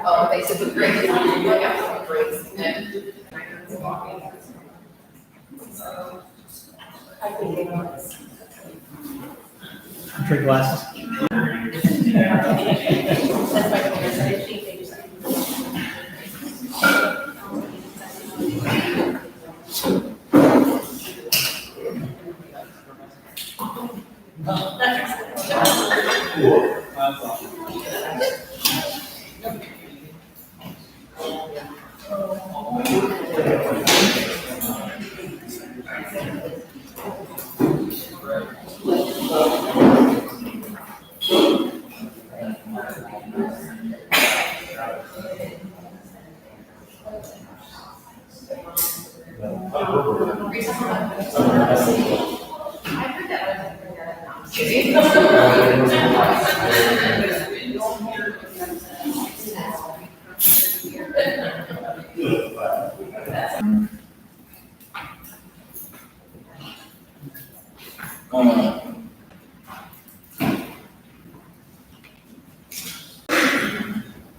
Oh, they said the grades, yeah, grades, and. So, I think it was. Drink glasses. That's my point, I think they just.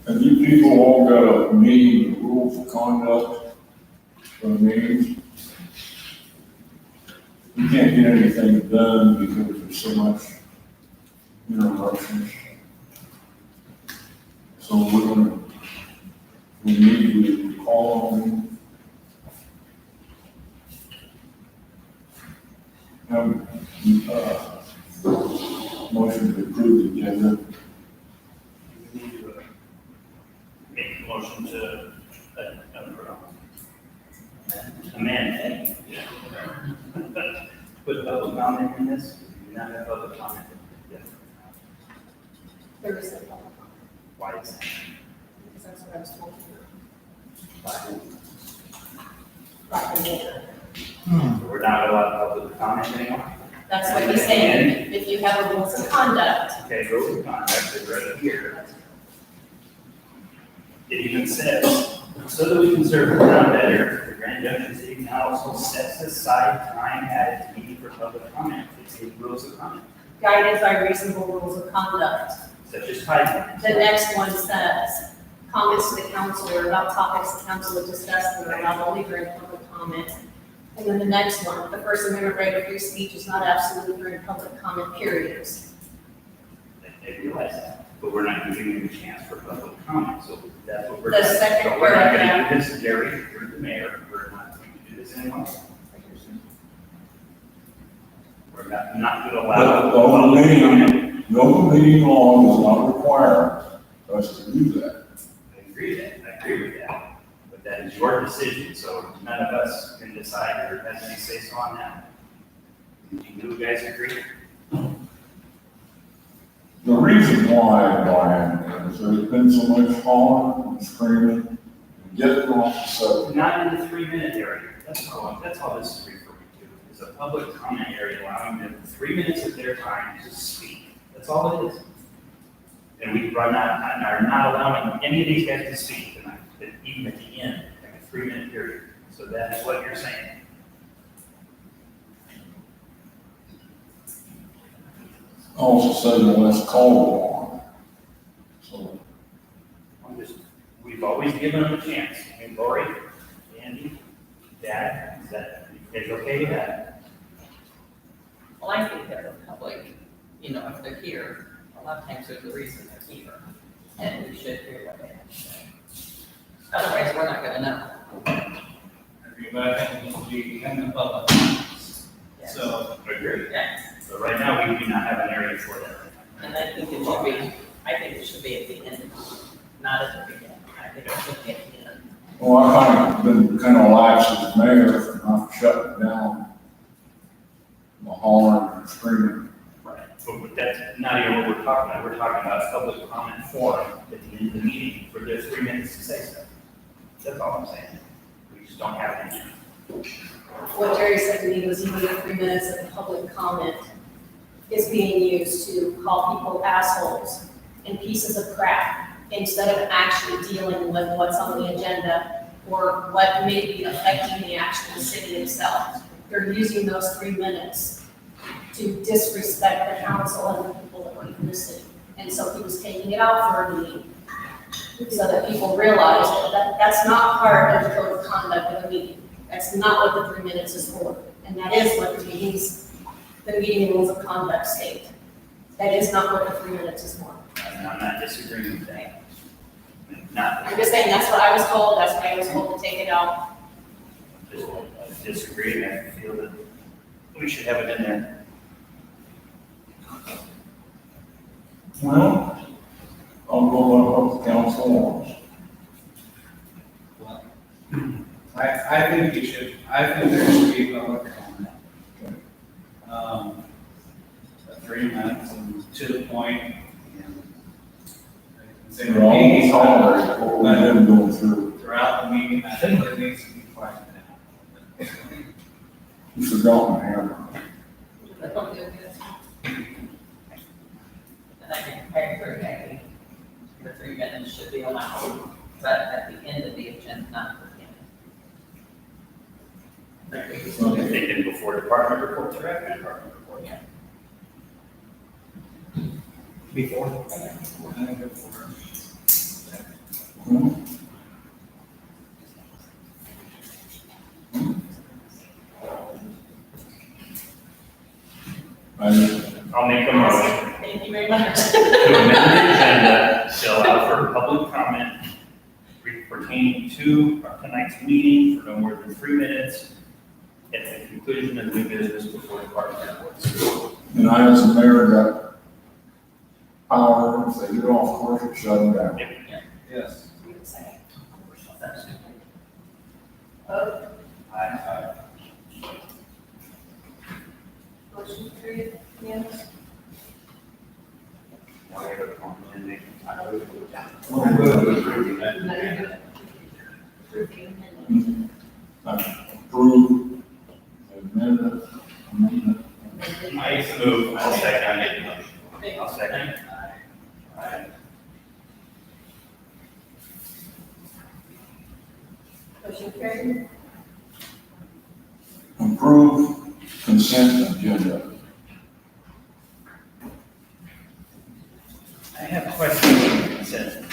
Have you people all got a meeting rules of conduct for the meetings? You can't get anything done because there's so much interruptions. So we need to call on them. Motion to approve the agenda. Make a motion to amend. Put public comment in this, not have public comment. There is a public comment, Why is that? because that's what I was told. Right from there. So we're not allowed public comment anymore? That's what he's saying, if you have a rules of conduct. Okay, rules of conduct is right here. It even says, so that we can serve the town better, the Grand Junction City Council sets aside time at its meeting for public comment. It's in rules of conduct, Guided by reasonable rules of conduct. such as time. The next one says, comments to the council are about topics the council will discuss that are allowed only during public comment. And then the next one, the First Amendment right of free speech is not absolute during public comment periods. They realize that, but we're not giving them a chance for public comment, so that's what we're The doing. second So we're not paragraph. gonna do this, Jerry, you're the mayor, we're not going to do this anymore. We're not gonna allow. The open meeting law does not require us to do that. I agree with that, but that is your decision, so none of us can decide or has any say so on that. Do you guys agree? The reason why, Brian, is there's been so much hollering and screaming and getting off the subject. Not in the 3-minute area, that's all this is referring to, is a public comment area allowing them 3 minutes of their time to speak, that's all it is. And we are not allowing any of these guys to speak tonight, even at the end, like a 3-minute period, so that is what you're saying. Also said the last call on. So, We've always given them a chance, and Lori, Andy, Dad, is that, is okay with that? Well, I think that the public, if they're here, a lot of times there's a reason they're here, and we should hear what they have to say. Otherwise, we're not gonna know. Everybody needs to be in the public. Yes. So, Agree. Yes, So right now, we do not have an area for that. and I think it should be at the end, not at the beginning. I think it should be at the end. well, I've been kind of lax as mayor for not shutting down the hollering and screaming. Right. But that's not even what we're talking about. We're talking about a public comment forum at the end of the meeting for their 3 minutes to say so. That's all I'm saying. We just don't have any. What Jerry said to me was even the 3 minutes of public comment is being used to call people assholes and pieces of crap instead of actually dealing with what's on the agenda or what may be affecting the actual city itself. They're using those 3 minutes to disrespect the council and the people that work in the city. And so he was taking it out for a meeting so that people realize that that's not part of the code of conduct of a meeting. That's not what the 3 minutes is for. And that is what the meeting rules of conduct state. That is not what the 3 minutes is for. And I'm not disagreeing with that. Not, I'm just saying, that's what I was told, that's why I was told to take it out. just disagree, I feel that we should have it in there. Well, I'll go on what the council wants. I think you should, I think there should be public comment. Okay. 3 minutes and to the point, and say the We're all meeting's tolerate what we've been going through. throughout the meeting, I think it needs to be quieted down. You forgot my hammer. And I think I agree, Becky. The 3 minutes should be allowed, but at the end of the agenda, not at the beginning. I'm thinking before department reports or after department reports. Before. I think before. Hmm? I'll make a motion Thank you very much. to amend the agenda to allow for public comment pertaining to tonight's meeting for no more than 3 minutes at the conclusion of new business before department reports. And I, as a mayor, got power, if they get off course, shut them down. Yes. Vote. Aye. Motion carried, unanimous. Now we have a comment. Approve, amendment. I move, I'll second it. I'll second. Aye. Motion carried. Approve consent agenda. I have a question on consent.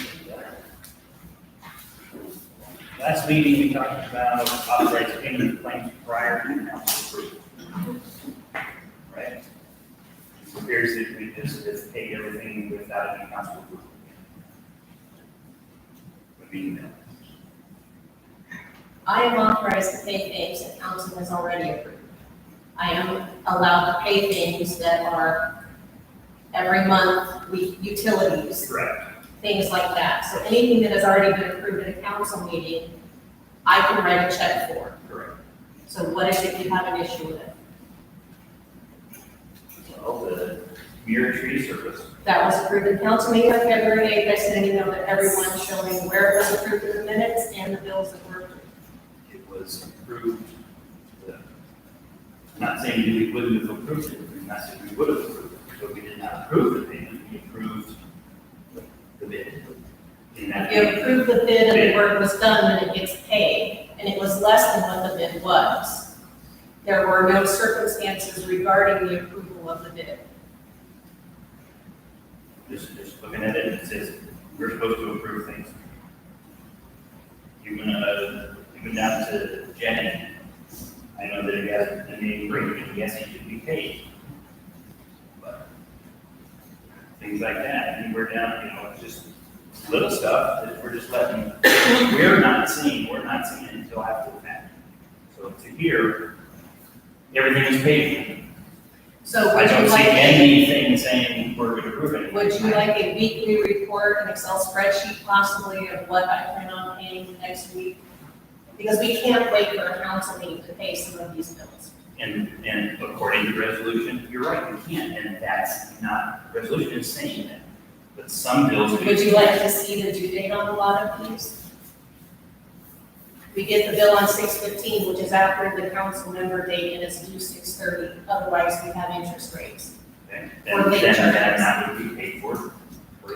Last meeting, we talked about authorized payment of claims prior to council approval. Right? It appears that we just paid everything without any council approval. What do you mean? I am authorized to pay things that council has already approved. I am allowed to pay things that are every month, utilities, Correct. things like that. So anything that has already been approved at a council meeting, I can write a check for. Correct. So what is it you have an issue with? Well, the mirror tree service. That was approved in council meeting on February 8th. I sent an email to everyone showing where it was approved in the minutes and the bills that were approved. It was approved. I'm not saying that we wouldn't have approved it, I'm not saying we would have approved it, but we did not approve the payment, we approved the bid. In that If you approve the bid and the work was done, then it gets paid, and it was less than what the bid was. There were no circumstances regarding the approval of the bid. Just looking at it, it says, we're supposed to approve things. Even down to Jenny, I know that he has a name break, and yes, he should be paid. But things like that, anywhere down, it's just little stuff that we're just letting, we're not seeing it until after the fact. So to hear, everything is paid. So I would don't you see like, anything saying we're going to approve it. would you like a weekly report, an Excel spreadsheet possibly of what I plan on paying next week? Because we can't wait for a council meeting to pay some of these bills. And according to resolution, you're right, we can't, and that's not, resolution is saying that. But some bills. Would you like to see the due date on a lot of these? We get the bill on 6/15, which is after the council member date, and it's due 6/30. Otherwise, we have interest rates. Okay, Or then late that charges. not would be paid for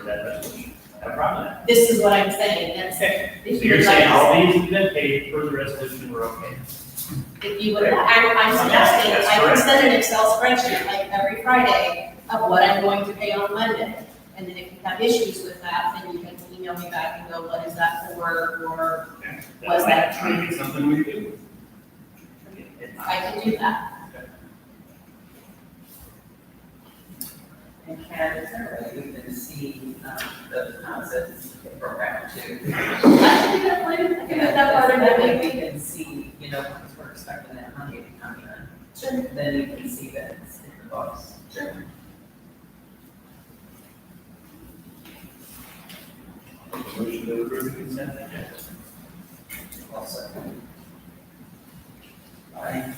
that resolution. I have a problem with that. This is what I'm saying, that's, Okay, if so you you're would saying like, all these have been paid per the resolution, we're okay? if you would, I'm suggesting, That's I can correct. send an Excel spreadsheet like every Friday of what I'm going to pay on Monday. And then if you have issues with that, then you can email email me back and go, what is that for, or Okay. Was that might be something we do? I can do that. And Karen, is there a way we can see, the deposits program too? I can do that for you, I can put that part in That there. way we can see, once we're expecting that money to come in, Sure. then you can see that it's in the books. Sure. Motion to approve the consent agenda. Also. Aye.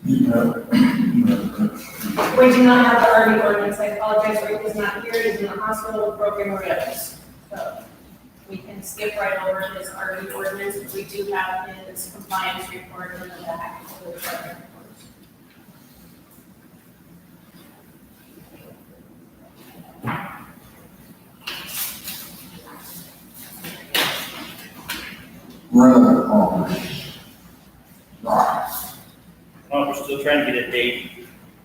You know, We do not have the RV ordinance, I apologize, Rick is not here, he's in the hospital with broken ribs. So we can skip right over his RV ordinance, but we do have his compliance report in the back of the department reports. rather property. Right. Well, we're still trying to get a date.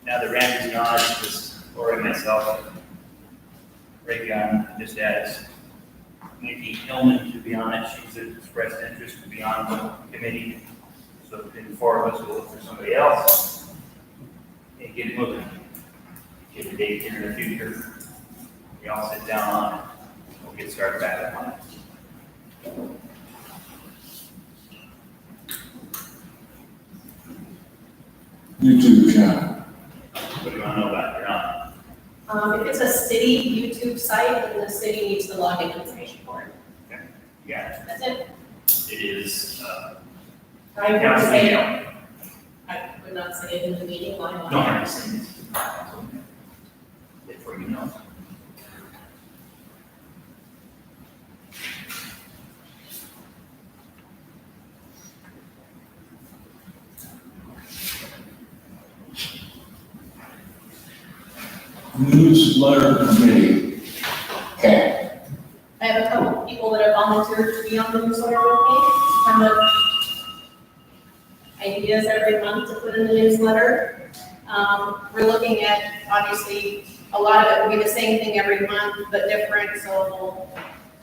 Now that Randy's gone, it's just Lori and myself. Ray Gunn just asked Nikki Hillman to be on it. She's expressed interest to be on the committee. So between the four of us, we'll look for somebody else and get it moving. Get a date here in the future. We all sit down on it. We'll get started back on it. YouTube channel. What do you want to know about it? You're on. If it's a city YouTube site, then the city needs the login information for it. Yeah, That's it. it is, I would council say, email. I would not say it in the meeting, why not? No, I'm just saying. Before you know. Newsletter committee. Okay. I have a couple of people that have volunteered to be on the newsletter with me, kind of ideas every month to put in the newsletter. We're looking at, obviously, a lot of it will be the same thing every month, but different, so we'll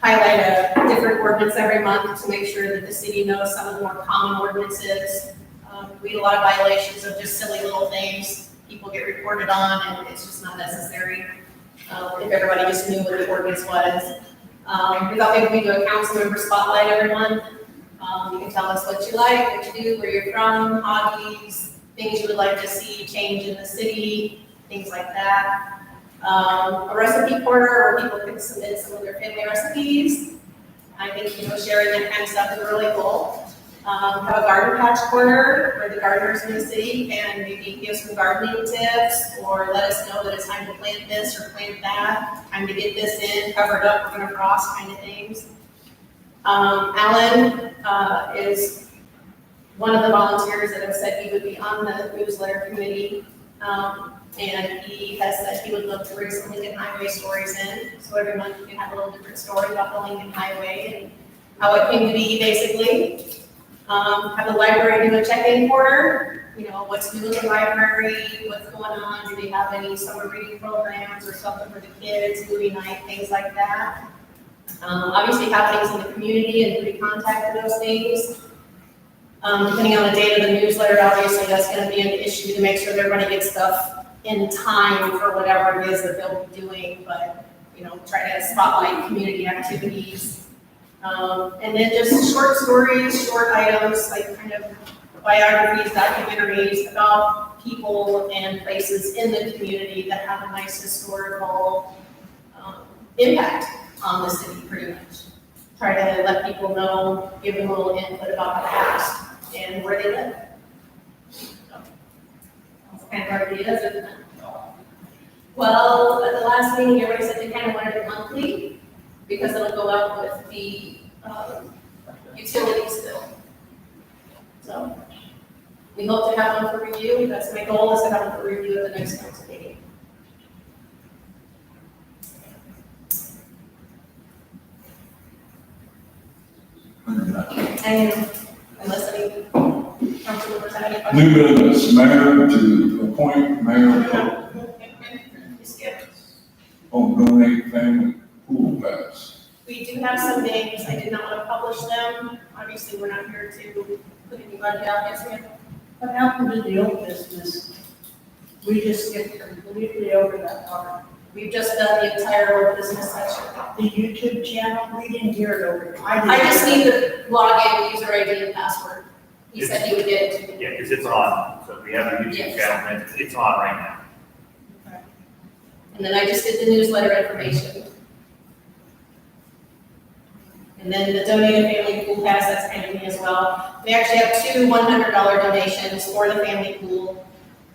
highlight a different ordinance every month to make sure that the city knows some of the more common ordinances. We get a lot of violations of just silly little things, people get reported on, and it's just not necessary. If everybody just knew what the ordinance was. We thought maybe we do a council member spotlight every month. You can tell us what you like, what you do, where you're from, hobbies, things you would like to see change in the city, things like that. A recipe corner where people can submit some of their family recipes. I think, sharing that kind of stuff is really cool. Have a garden patch corner where the gardeners in the city can maybe give some gardening tips or let us know that it's time to plant this or plant that, time to get this in, covered up, we're gonna frost kind of things. Alan is one of the volunteers that have said he would be on the newsletter committee. And he has said he would love to bring some Lincoln Highway stories in. So every month you can have a little different story about the Lincoln Highway and how it came to be, basically. Have the library do a check-in corner, what's new in the library, what's going on, do they have any summer reading programs or something for the kids, movie night, things like that. Obviously have things in the community and be contact for those things. Depending on the date of the newsletter, obviously that's gonna be an issue to make sure that everybody gets stuff in time for whatever it is that they'll be doing, but, try to spotlight community activities. And then just short stories, short items, like kind of biographies, documentaries about people and places in the community that have a nice historical impact on the city, pretty much. Try to let people know, give them a little input about the past and where they live. So, that's kind of our ideas, isn't it? Well, at the last meeting, everybody said they kind of wanted it monthly, because it'll go up with the utilities bill. So we hope to have one for review. That's my goal, is to have one for review at the next council meeting. And unless any council members have any questions. New business, mayor to appoint mayor. You skip. Oh, no, donate family pool pass. We do have some names, I did not want to publish them, obviously, we're not here to put anybody out, yes, ma'am? What happened to the old business? We just skipped completely over that part. We've just done the entire old business section. The YouTube channel, we didn't hear it over. I just need the login, user ID, and password. He said he would get it to me. Yeah, because it's on, so we have a YouTube Yes. channel, and it's on right now. And then I just did the newsletter information. And then the donated family pool pass, that's kind of me as well. We actually have two $100 donations for the family pool.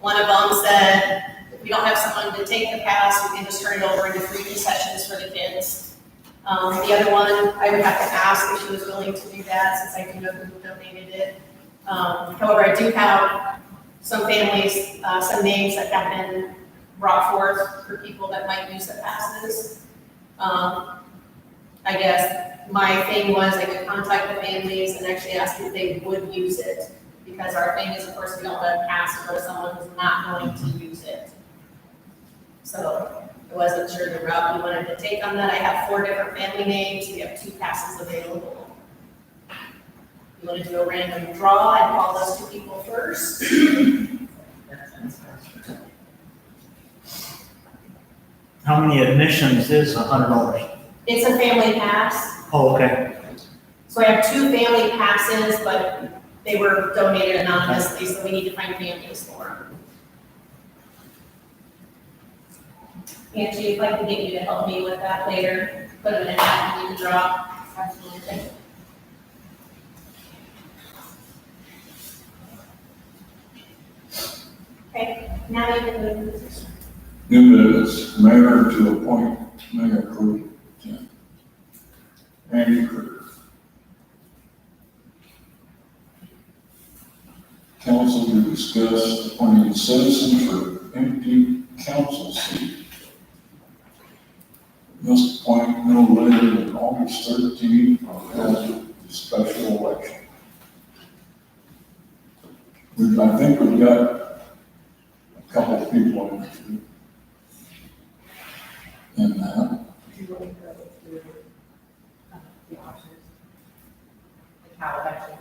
One of them said, if we don't have someone to take the pass, we can just turn it over into free concessions for the kids. The other one, I would have to ask if she was willing to do that, since I do know who donated it. However, I do have some families, some names that have been brought forth for people that might use the passes. I guess my thing was I could contact the families and actually ask if they would use it. Because our thing is, of course, we don't let a pass go to someone who's not going to use it. So I wasn't sure the route we wanted to take on that. I have 4 different family names. We have 2 passes available. You want to do a random draw and call those 2 people first? How many admissions is $100? It's a family pass. Oh, okay. So I have 2 family passes, but they were donated anonymously, so we need to find families for them. Angie, if I can get you to help me with that later, put it in a hat and you can draw. Absolutely. Okay, now you can move to this. New business, mayor to appoint Mayor Pro Tem. Randy Crew. Council to discuss appointing citizens for empty council seat. Must appoint no later than August 13th or hold the special election. I think we've got a couple of people interested in that. Do you want to go through the options? Like how it actually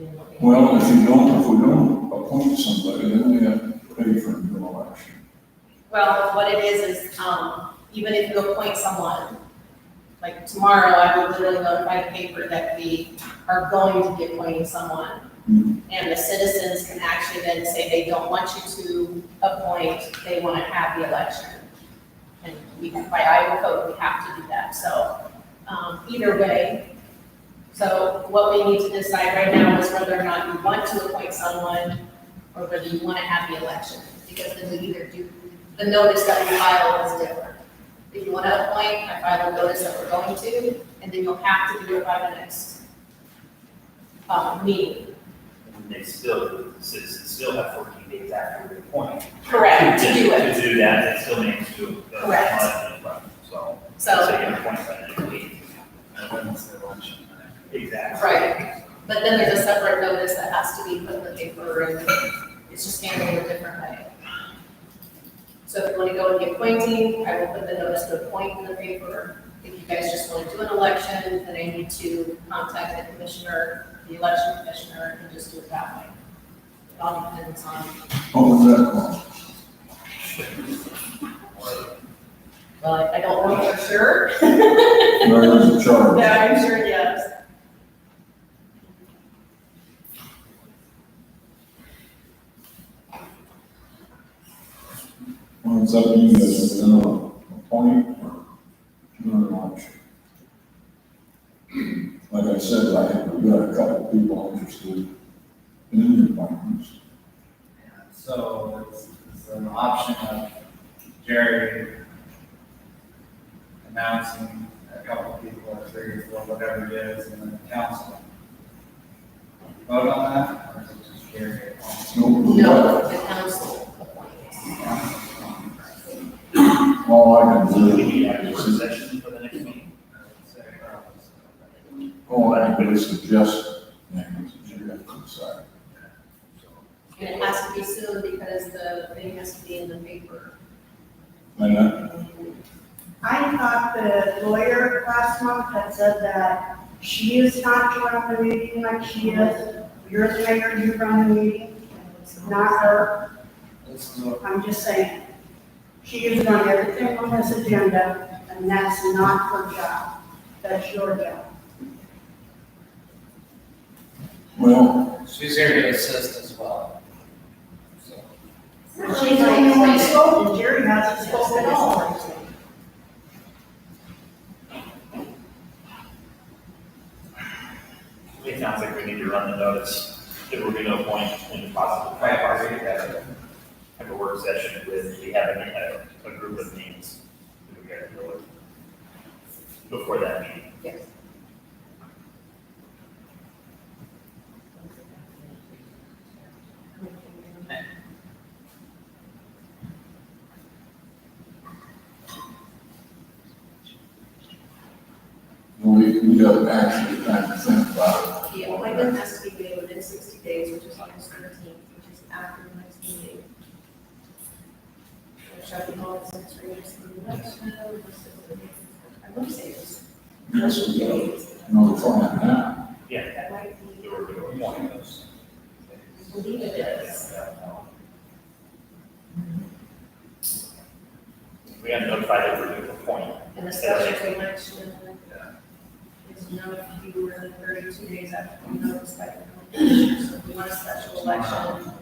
works? Well, if we don't appoint somebody, then we have to pay for a new election. Well, what it is, even if you appoint someone, like tomorrow, I will literally notify the paper that we are going to be appointing someone. And the citizens can actually then say they don't want you to appoint, they want to have the election. And we, by Iowa code, we have to do that. So, either way, so what we need to decide right now is whether or not you want to appoint someone or whether you want to have the election. Because then we either do, the notice that we file is different. If you want to appoint, I file a notice that we're going to, and then you'll have to do it by the next meeting. And they still, the citizens still have 14 days after the appointment. Correct, to do it. To do that, it still needs to. Correct. So So, you can appoint that next week. And then it's the election. Exactly. right. But then there's a separate notice that has to be put in the paper, and it's just handled a different way. So if you want to go with the appointing, I will put the notice to appoint in the paper. If you guys just want to do an election, then I need to contact the commissioner, the election commissioner, and just do it that way. It all depends on, What was that called? well, I don't know for sure. Mayor's in charge. Yeah, I'm sure, yes. Well, it's up to you guys, if you're gonna appoint or do an election. Like I said, I think we've got a couple of people interested in the appointments. So it's an option of Jerry announcing a couple of people, or 3 or 4, whatever it is, and then the council. Vote on that, or is it just Jerry? No, the council appoints. All I can So we do, need a work session for the next meeting. all I can do is suggest names, you have to decide. And it has to be soon because the thing has to be in the paper. And I thought the lawyer last month had said that she is not to run the meeting like she is. You're the mayor, you run the meeting, not her. I'm just saying. She is running everything on this agenda, and that's not her job. That's your job. Well, She's here to assist as well. So, She's the only one spoken. Jerry hasn't spoken at all. It sounds like we need to run the notice that we're gonna appoint and possibly have a work session with, we have a group of names that we gotta deal with before that meeting. Yes. we got actually time to think about it. The appointment has to be made within 60 days, which is August 13th, which is after the next meeting. Shall be held since previous election. I would say it's Yes, we got notify them now. Yeah. that might be, There were one of those. I believe it is. We got notified that we're going to appoint. And the special election is no fewer than 32 days after the notice by the commission. So if you want a special election.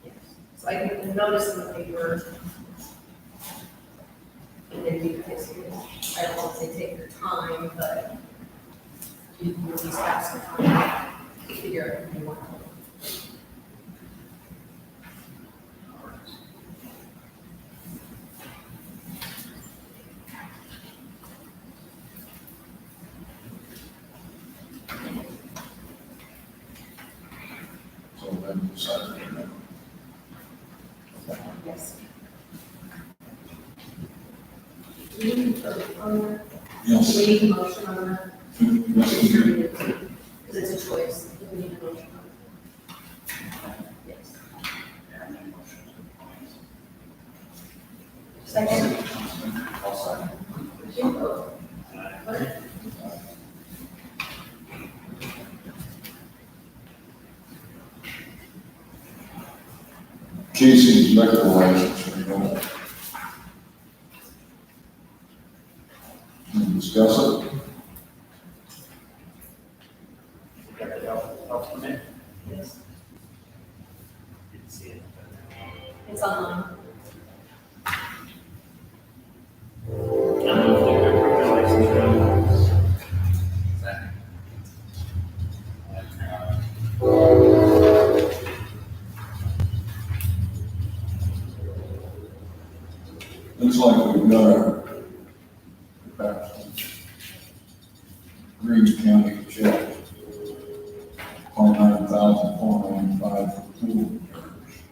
Yes. So I think the notice in the paper. And then you guys, I don't want to say take your time, but you can at least have some time to figure out what you want. So then decide. Yes. Do we need to vote on that? Yes. Do we need a motion on that? Yes, we do. Because it's a choice. Do we need a motion on it? Yes. Second? You vote. What? Casey's liquor license renewal. Can we discuss it? Got the health permit? Yes. Didn't see it. It's online. I don't know if they're good for the license renewal. second. Looks like we've got our Green County check. $29,495 for pool repairs.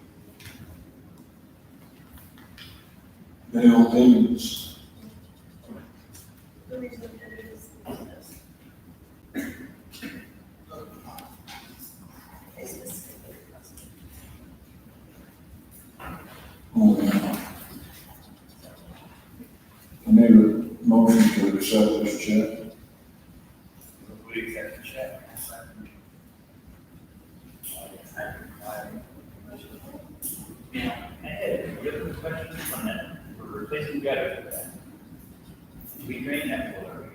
Dale Davis. The reason it is this. Is this. Oh, yeah. I made a motion to accept this check. We accept the check. Yeah, I had a real question on that. We're replacing gutters with that. We drain that pool every year.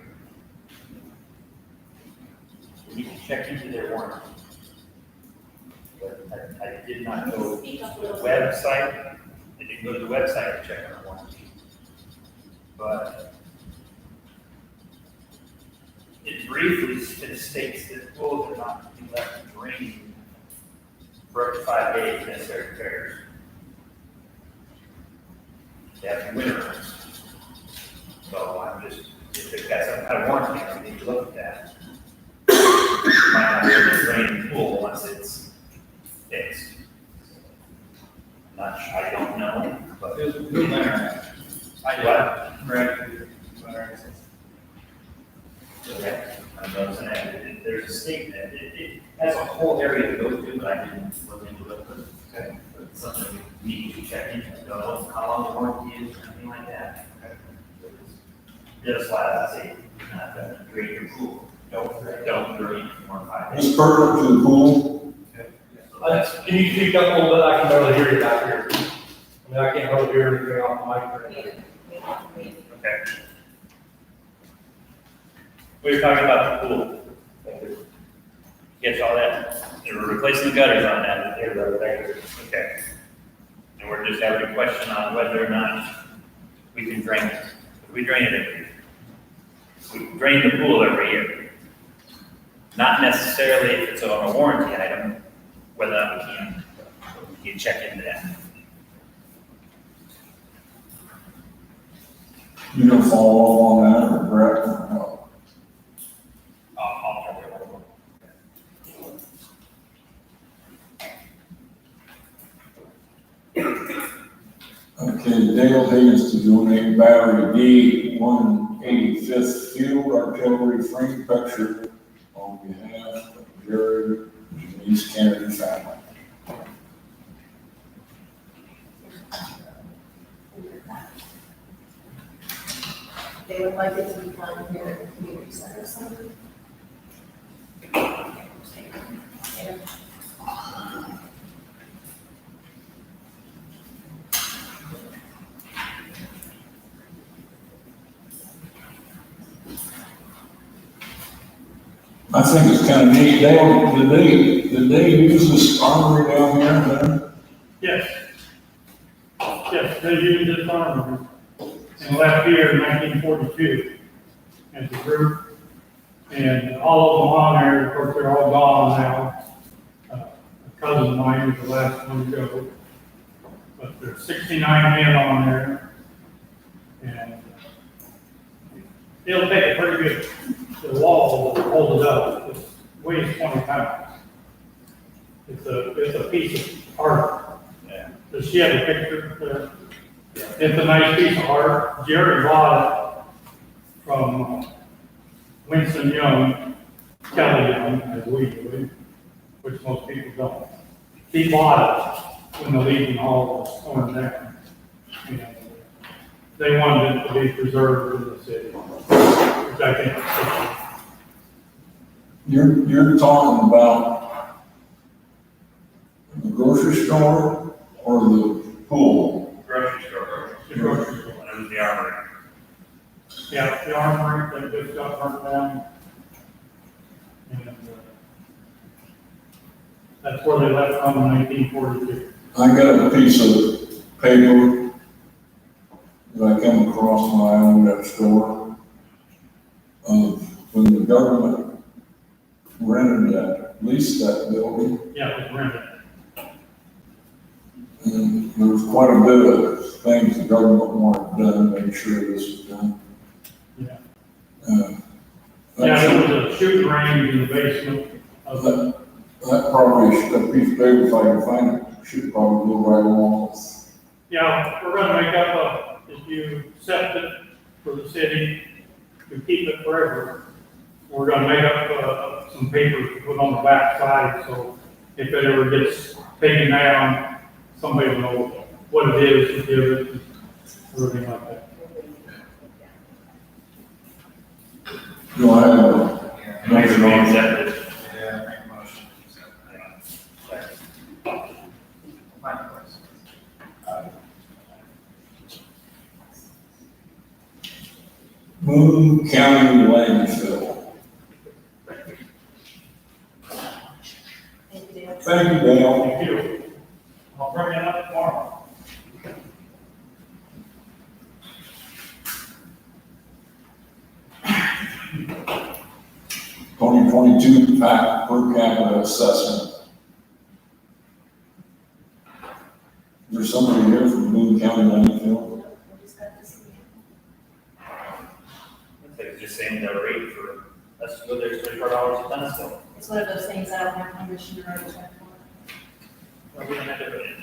We need to check into their warranty. But I did not go to the website. I didn't go to the website to check on the warranty. But it briefly states that pools are not to be left draining for up to 5 days necessary repairs. They have to winterize. So I'm just, if they've got some kind of warranty, we need to look at that. Might not be able to drain the pool once it's fixed. Not, I don't know, but. There's a new winner. I do. What? Right. Winner. Okay, I'm noticing that, there's a statement, it has a whole area to go to, but I didn't look into it, but it's something we need to check into, I don't know how long the warranty is, or anything like that. Just last, say, drain your pool. Don't drain for 4 or 5 days. It's pertinent to the pool. Can you speak up a little bit? I can barely hear you back here. I mean, I can't hardly hear anything off the mic. Okay. We were talking about the pool. Get all that? We're replacing the gutters on that. Okay. And we're just having a question on whether or not we can drain it. We drain it every year. We drain the pool every year. Not necessarily if it's on a warranty item, whether or not we can. You check into that. You gonna follow up on that or Brett? No. I'll try to. Okay, Dale Higgins to donate battery D 185th Field Artillery frame picture on behalf of Jerry Denise Kennedy family. They would like it to be done here at the community center or something. I think it's kind of neat. Dale, did they use this armory down here then? Yes. Yes, they used this armory and left here in 1942 as a group. And all of them on there, of course, they're all gone now. A cousin of mine was the last one to go. But there's 69 men on there. And it'll take a pretty good, the wall to hold it up. It weighs 20 pounds. It's a piece of art. Yeah. Does she have a picture there? It's a nice piece of art. Jerry bought it from Winston Young, Kelly Young, as we do, which most people don't. He bought it when the Legion Hall was torn down. And they wanted it to be preserved in the city, which I think is You're talking about the grocery store or the pool? Grocery store. the grocery store. When it was the armory. Yeah, the armory that just got burnt down. And that's where they left from in 1942. I got a piece of paper that I come across when I owned that store. When the government rented that, leased that building, Yeah, it was rented. and there was quite a bit of things the government wanted done, make sure this was done. Yeah. That There was a shooting range in the basement of the, probably, that piece of paper, if I can find it, should probably go right along with. yeah, we're gonna make up if you accept it for the city, to keep it forever. We're gonna make up, some paper to put on the back side, so if it ever gets taken down, somebody will know what it is to give it, everything like that. Do I have a Makes motion me on accept it. Yeah, make a motion. My question. Boone County landfill? Thank you, Dan. Thank you, Dale. Thank you. I'll bring it up tomorrow. 2022 per capita assessment. Is there somebody here from Boone County landfill? We just got this meeting. It's just saying the rate for us to go there is $34 a ton still. It's one of those things I don't have permission to write a check for. Well, we don't have to do it.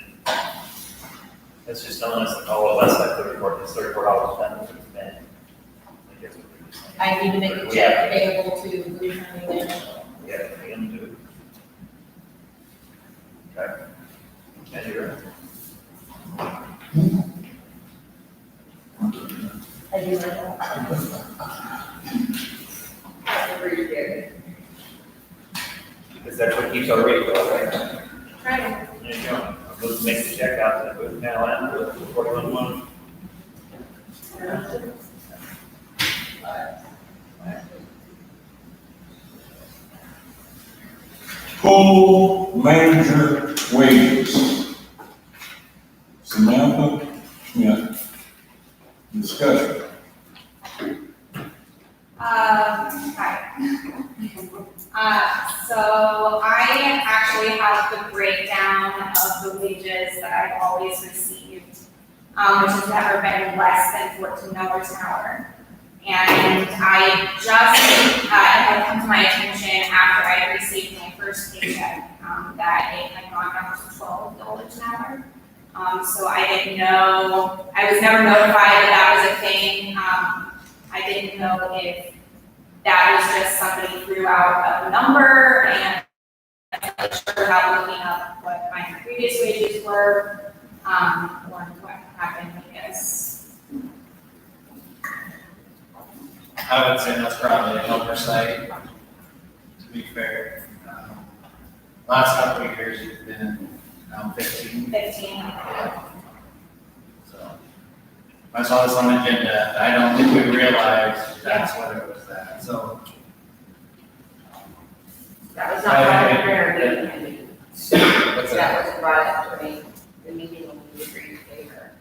It's just telling us that all of us have to report this $34 a ton, which is bad. I guess what we're just saying. I need to make a We check have- payable to Boone County Landfill. We have to pay them to do it. Okay. And you're. I do like that. Appreciate Because that's what keeps our rate low, right? Right. There you go. Let's make the check out to the now and 41 Pool manager wages. Samantha Smith. Discussion. Hi. So I actually have the breakdown of the wages that I've always received, which has never been less than $14 an hour. And I just, it had come to my attention after I received my first paycheck, that it had gone down to $12 an hour. So I didn't know, I was never notified that was a thing. I didn't know if that was just somebody threw out a number and I wasn't sure about looking up what my previous wages were, or what happened, I guess. I would say that's probably an oversight, to be fair. Last couple of years, you've been 15. 15. So I saw this on the agenda. I don't think we realized that's what it was at. So That was not brought up during our meeting. what's That that? was brought up during the meeting when we agreed to pay her.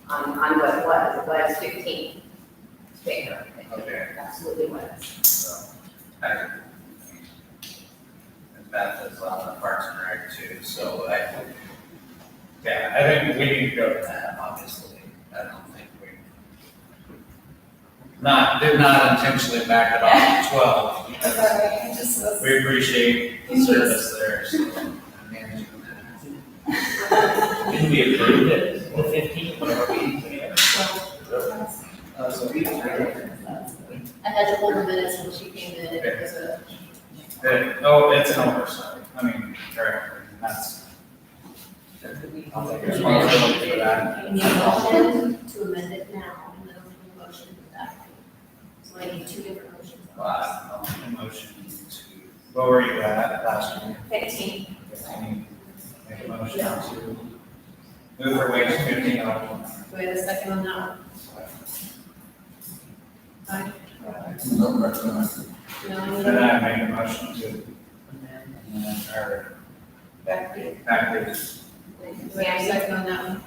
On what it was 15. Pay her. Okay. Absolutely was. So, and Beth is on the Parks and Rec too, so I think we need to go to that, obviously. I don't think did not intentionally back it off to 12. Sorry, I just was. We appreciate the service there, so managing that. Didn't we approve it, the 15, whatever we, So we, I had to hold the minutes when she came in, it was a. it's an oversight. I mean, that's. I'll take responsibility for that. You need a motion to amend it now, and then a motion for that. So I need two different motions. Motion to, what were you at last year? 15. Make a motion to move for wage 15 hours. Do I have a second on that one? Aye. No, that's not. No, I And need then a- I make a motion to, or back to. Do I have a second on that one?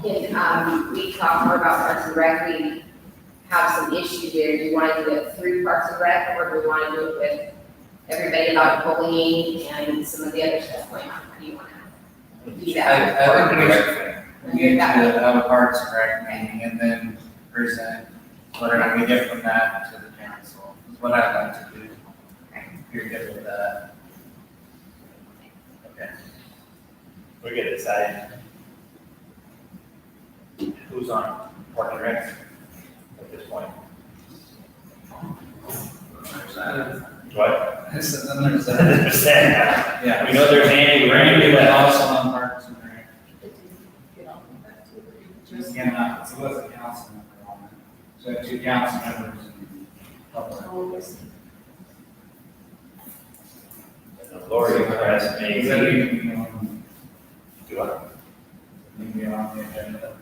Can, we talk more about Parks and Rec, we have some issues there. Do you want to do it through Parks and Rec, or do we want to do it with everybody about bullying and some of the other stuff going on? How do you want to do that? I think we need to have a Parks and Rec meeting and then present whatever we get from that to the council, is what I'd like to do. You're good with that? Okay. we get to decide who's on Park and Rec at this point. There's that. What? Then there's that. Yeah. We know there's Andy, we're gonna do that. Also on Parks and Rec. Get off of that too, or just- Yeah, so was a council member on it. So I have 2 council members and public. Oh, yes. Lori expressed me. Is that even on, Do I? maybe on the agenda?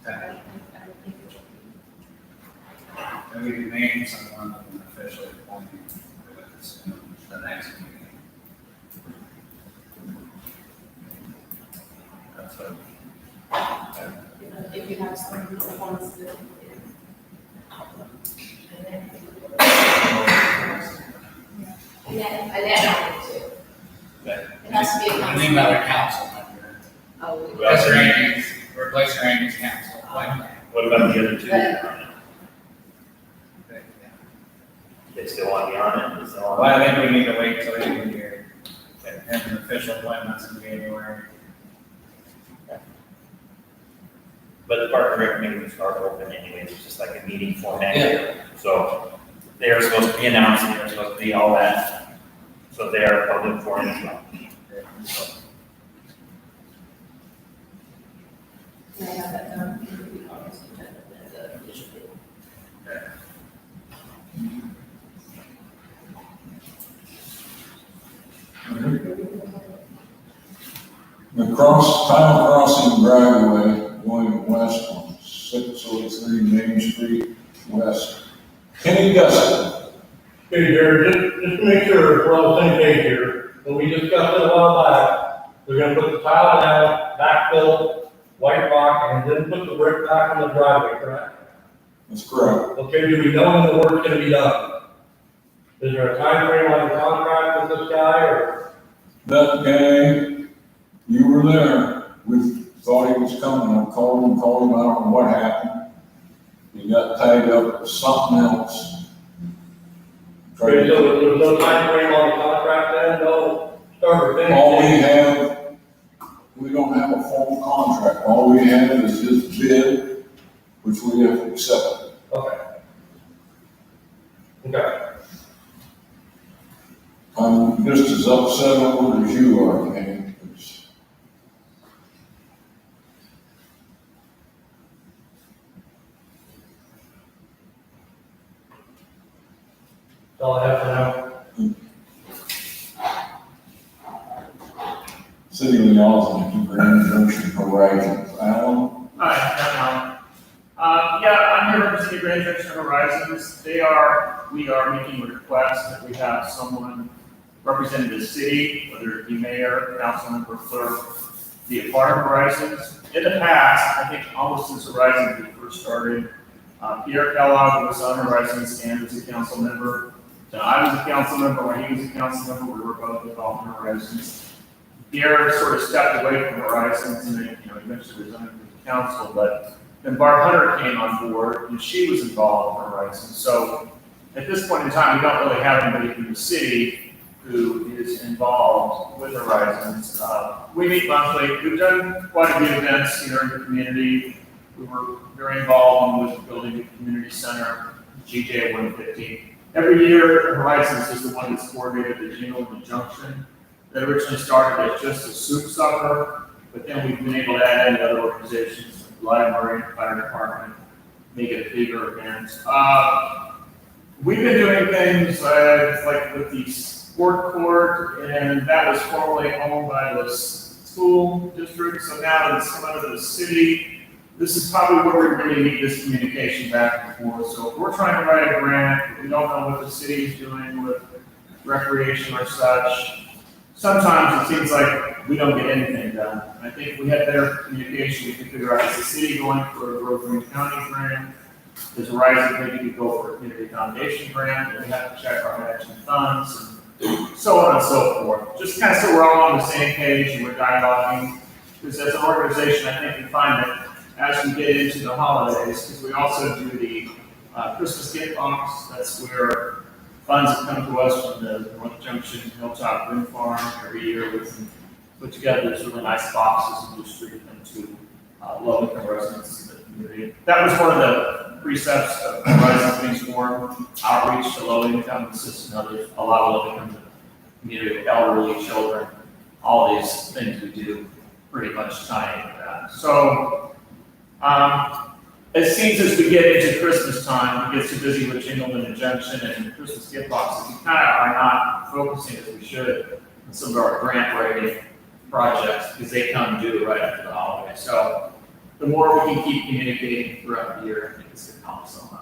Okay. And we can name someone officially appointed for this, the next meeting. That's what. If you have something that wants to. Annette wanted to. It has to be a The council. thing about a council member. Oh, That's Randy's, replace Randy's council. What about the other two? Yeah. They still want to be on it? They still want- Well, I think we need to wait till the new year, and the official appointments in January. But the Park and Rec meetings are open anyways, it's just like a meeting format. So they are supposed to be announced, they are supposed to be all that. So they are public forum as well. Can I have that done? It would be August 10th, and the issue. The tile crossing driveway going west on 603 Main Street West. Kenny Guston. Hey, Jared, just to make sure we're on the same page here, when we discussed it a while back, we're gonna put the tile down, backfill, white rock, and then put the brick back on the driveway, correct? That's correct. Okay, do we know when the work's gonna be done? Is there a time frame on the contract with this guy, or? That guy, you were there. We thought he was coming. I called him, I don't know what happened. He got tied up with something else. Okay, so there was no time frame on the contract then, no start or finish? All we have, we don't have a formal contract. All we have is his bid, which we have accepted. Okay. Okay. I'm just as upset over it as you are, Kenny. That's all I have for now. City liaison to Grand Junction Horizons. Alan? Hi, I'm Alan. I'm here representing Grand Junction Horizons. We are making a request that we have someone representing the city, whether it be mayor, council member, clerk, be a part of Horizons. In the past, I think almost since Horizons first started, Pierre Kellogg was on Horizons and was a council member. So I was a council member when he was a council member. We were both involved in Horizons. Pierre sort of stepped away from Horizons and then, eventually resigned from the council, but then Barb Hunter came on board and she was involved in Horizons. So at this point in time, we don't really have anybody from the city who is involved with Horizons. We meet monthly. We've done quite a few events here in the community. We were very involved with building a community center, GJ 150. Every year, Horizons is the one that's coordinated the Jingle and the Junction. That originally started as just a soup supper, but then we've been able to add in other organizations, like the library, fire department, make it a bigger event. We've been doing things like with the sport court, and that was formerly owned by the school district, so now it's come under the city. This is probably where we really need this communication back and forth. So if we're trying to write a grant, we don't know what the city is doing with recreation or such. Sometimes it seems like we don't get anything done. I think if we had better communication, we could figure out, is the city going for a Grove Green County grant? Does Horizon maybe could go for a community foundation grant? And we have to check our matching funds and so on and so forth. Just kind of so we're all on the same page and we're dialoguing. Because as an organization, I think we find that as we get into the holidays, because we also do the Christmas gift box, that's where funds have come to us from the North Junction Hilltop Wind Farm every year. We put together these really nice boxes and distribute them to low-income residents in the community. That was one of the precepts of Horizons being formed, outreach to low-income, assist and others, allow low-income to community, elderly, children, all these things we do pretty much tie into that. So, it seems as we get into Christmas time, we get too busy with Jingle and the Junction and Christmas gift boxes, we kind of are not focusing as we should on some of our grant writing projects because they come due right after the holiday. So the more we can keep communicating throughout the year, I think it's going to help somehow.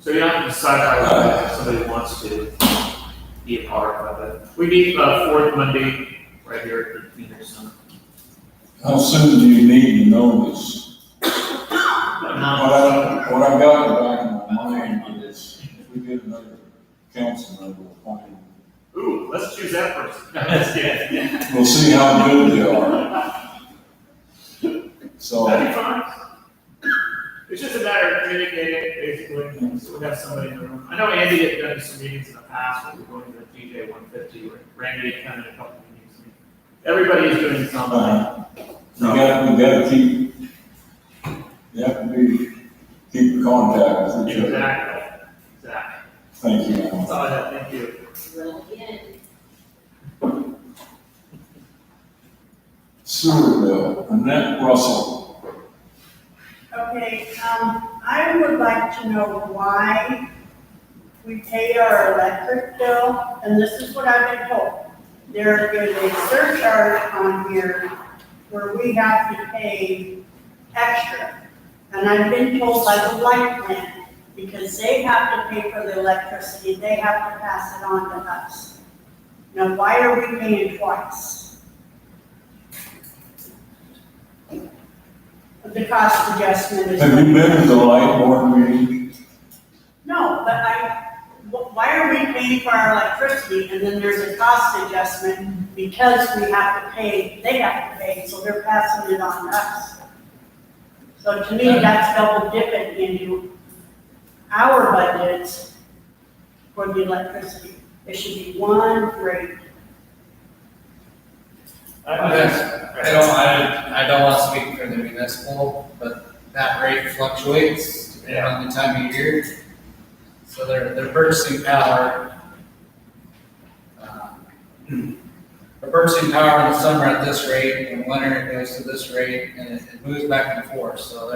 So you don't have to decide if somebody wants to be a part of it. We meet fourth Monday right here at the community center. How soon do you need to know this? What I got in the back of my mind is if we get another council member appointed, Ooh, let's choose that person. That's good. we'll see how good they are. So, That'd be fine. It's just a matter of communicating, basically, so we have somebody in the room. I know Andy had done some meetings in the past, when we were going to the GJ 150, where Randy had come in a couple of meetings. Everybody is doing something. we gotta keep, you have to keep in contact with each other. Exactly. Thank you. That's all I have, thank you. Well, again, Sewer bill, Annette Russell. Okay, I would like to know why we pay our electric bill, and this is what I've been told. There is a surcharge on here where we have to pay extra. And I've been told by the light plant, because they have to pay for the electricity, they have to pass it on to us. Now, why are we paying twice? The cost adjustment is. Have you been to the light board meeting? No, but why are we paying for our electricity and then there's a cost adjustment because we have to pay, they have to pay, so they're passing it on to us. So to me, that's double dipping into our budgets for the electricity. There should be one rate. I don't want to speak for the municipal, but that rate fluctuates depending on the time of year. So their purchasing power, the purchasing power in the summer at this rate, in winter it goes to this rate, and it moves back and forth. So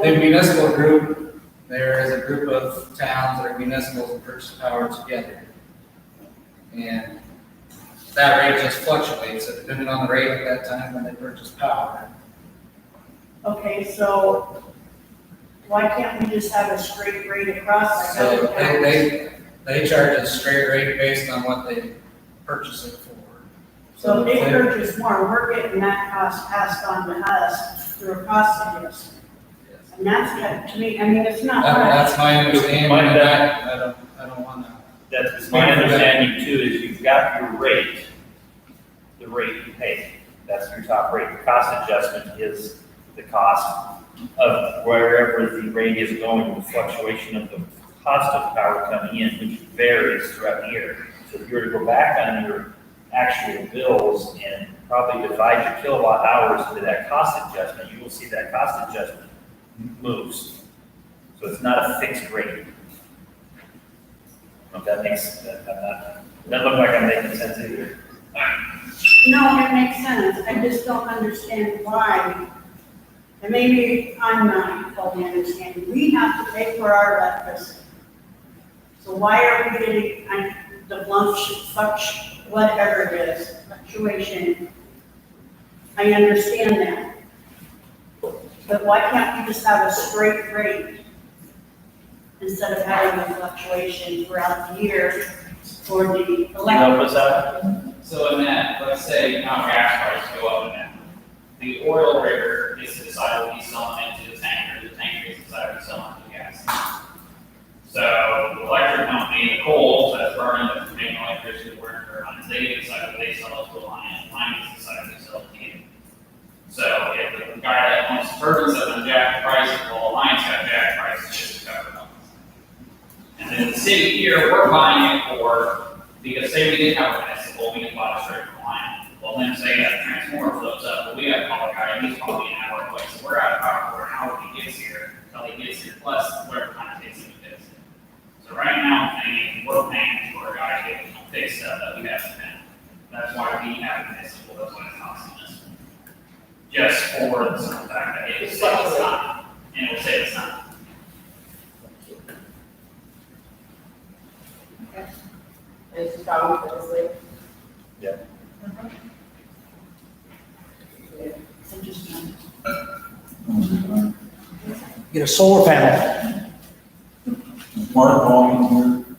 the municipal group, there is a group of towns that are municipals and purchase power together. And that rate just fluctuates, so depending on the rate at that time when they purchase power. Okay, so why can't we just have a straight rate across like So other towns? they charge a straight rate based on what they purchase it for. So if they purchase more, we're getting that cost passed on to us through a cost adjustment. And that's kind of, to me, I mean, it's not right. That's my understanding, My and bad. I don't wanna. That's my understanding too, is you've got your rate, the rate you pay, that's your top rate. The cost adjustment is the cost of wherever the rate is going, the fluctuation of the cost of power coming in, which varies throughout the year. So if you were to go back on your actual bills and probably divide your kilowatt hours into that cost adjustment, you will see that cost adjustment moves. So it's not a fixed rate. If that makes, doesn't look like I'm making sense either. No, it makes sense. I just don't understand why. And maybe I'm not totally understanding. We have to pay for our electricity. So why are we getting the whatever it is, fluctuation? I understand that. But why can't we just have a straight rate instead of having a fluctuation throughout the year for the Can you help electric? us out? So in that, let's say now gas prices go up and down. The oil rigger gets to decide what he's selling it to the tanker gets to decide what he's selling it to gas. So the electric company, the coal that's burning, that's making electricity, burning turbines, they get to decide what they sell it to a line, the line gets to decide what they sell it to you. So if the guy that owns the turbines doesn't jack the price, well, the line's got jack prices just to cover it up. And then the city here, we're buying it for, because say we didn't have a municipal, we just bought it straight from the line. Well, then say that transformer floats up, well, we got to call a guy, and he's probably an hour away, so we're out of power for an hour when he gets here, until he gets here, plus whatever time it takes him to fix it. So right now, we're paying for a guy to fix stuff that we have to pay. That's why we have a municipal, that's why it's costing us. Just for the simple fact that it will save us time, and it will save us time. It's a problem for this week. Yeah. Get a solar panel. Mark on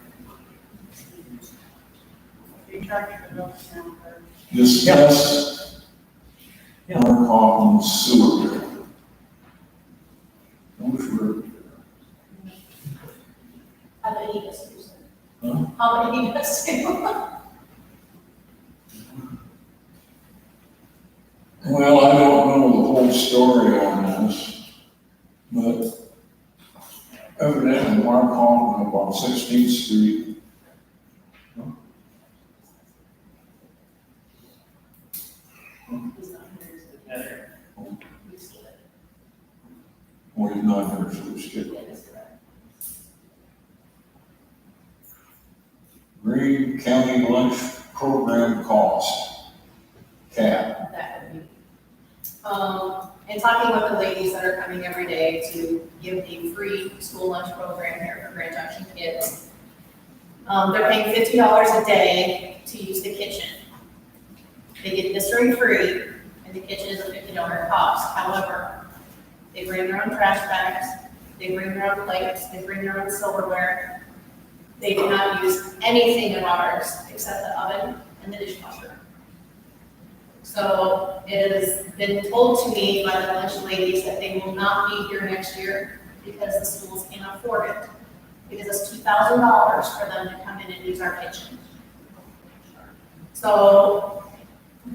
They charge for those now. here, discuss Yeah. Mark Hoffman's sewer bill. Which we're, How many he does, huh? how many he does do? Well, I don't know the whole story on this, but evidently Mark Hoffman up on 16th Street. He's not here. He's still there. Or he's not here, so it's good. Yeah, that's correct. Green County lunch program cost. cap. that would be. And talking with the ladies that are coming every day to give the free school lunch program here for Grand Junction kids. They're paying $50 a day to use the kitchen. They get this room free, and the kitchen is a $50 cost. However, they bring their own trash bags, they bring their own plates, they bring their own silverware. They do not use anything of ours except the oven and the dishwasher. So it has been told to me by the lunch ladies that they will not be here next year because the schools can't afford it. Because it's $2,000 for them to come in and use our kitchen. So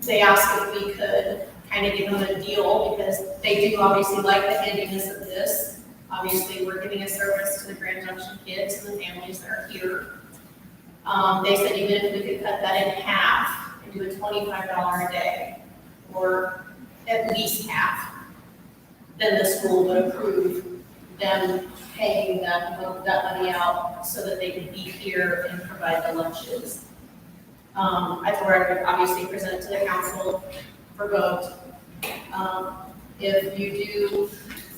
they asked if we could kind of give them a deal because they do obviously like the handiness of this. Obviously, we're giving a service to the Grand Junction kids and the families that are here. They said even if we could cut that in half and do a $25 a day, or at least half, then the school would approve them paying that money out so that they could be here and provide the lunches. I told her I would obviously present it to the council for vote. If you do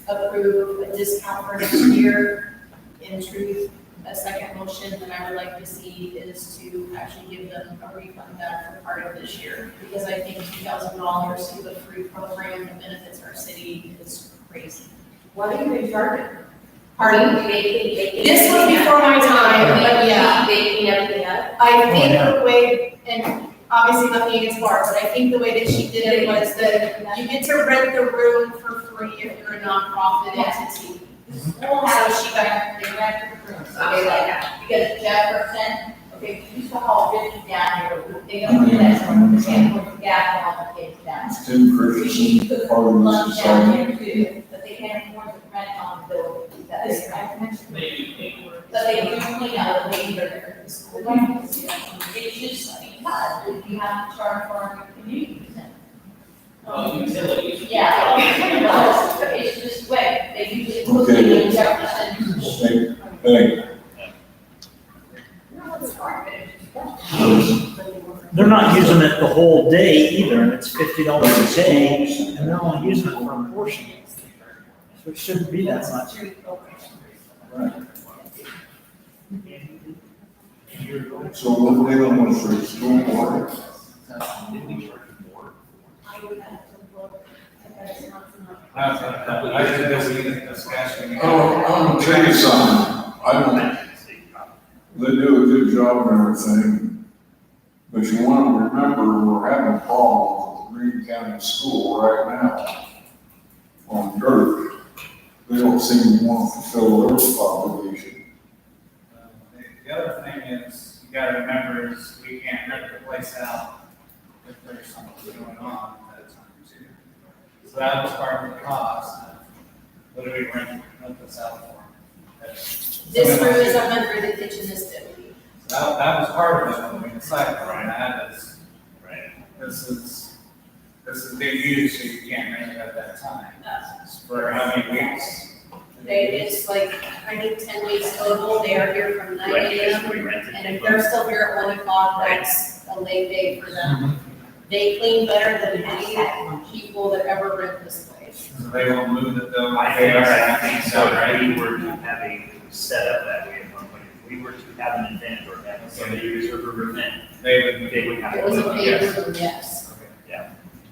approve a discount for next year, in truth, a second motion that I would like to see is to actually give them a refund back for part of this year. Because I think $2,000 to a free program that benefits our city is crazy. What are you in charge of? Pardon? This was before my time, but yeah. Baking everything up? I think the way, and obviously nothing against bars, but I think the way that she did it was that you get to rent the room for free if you're a nonprofit entity. So she got, They rent the rooms, Okay, like that. because Jefferson, okay, we used to haul 50 down here, but they don't do that anymore, they can't put the gas on the kids down. Tim She Christensen, could part put of lunch this down society. here too, but they can't afford to rent on the building. That is right. But they do clean out the labor. It's just because you have to charge for our community center. Utilities. Yeah, it's just way, they usually put Okay. it in Jefferson. Hey, No, it's hard, but it's They're not using it the whole day either, and it's $50 a day, and they're only using it for a portion. So it shouldn't be that much. so what they don't want for school board? I would have to look at that, it's not enough. I think there's a discussion. Oh, I'm gonna tell you something, I don't, they do a good job and everything, but you wanna remember, we're having problems with Green County School right now on dirt. They don't seem to want to fulfill their obligation. The other thing is, you gotta remember is we can't rent the place out if there's something going on at a time too. So that was part of the cost. What do we rent this out for? This room is 100, the kitchen is 50. That was part of it when we decided on that is, Right. this is big use, so you can't rent it at that time. It's for how many weeks? It's like, I think 10 weeks total, they are here from 9 Right, AM. we rented. And if they're still here at 1 o'clock, that's a late day for them. They clean better than any people that ever rent this place. So they won't move it though. I think so, right? We were to have a set up that way at one point. If we were to have an event or have somebody reserve a event, they would have. It was a to- paid yes, room, yes.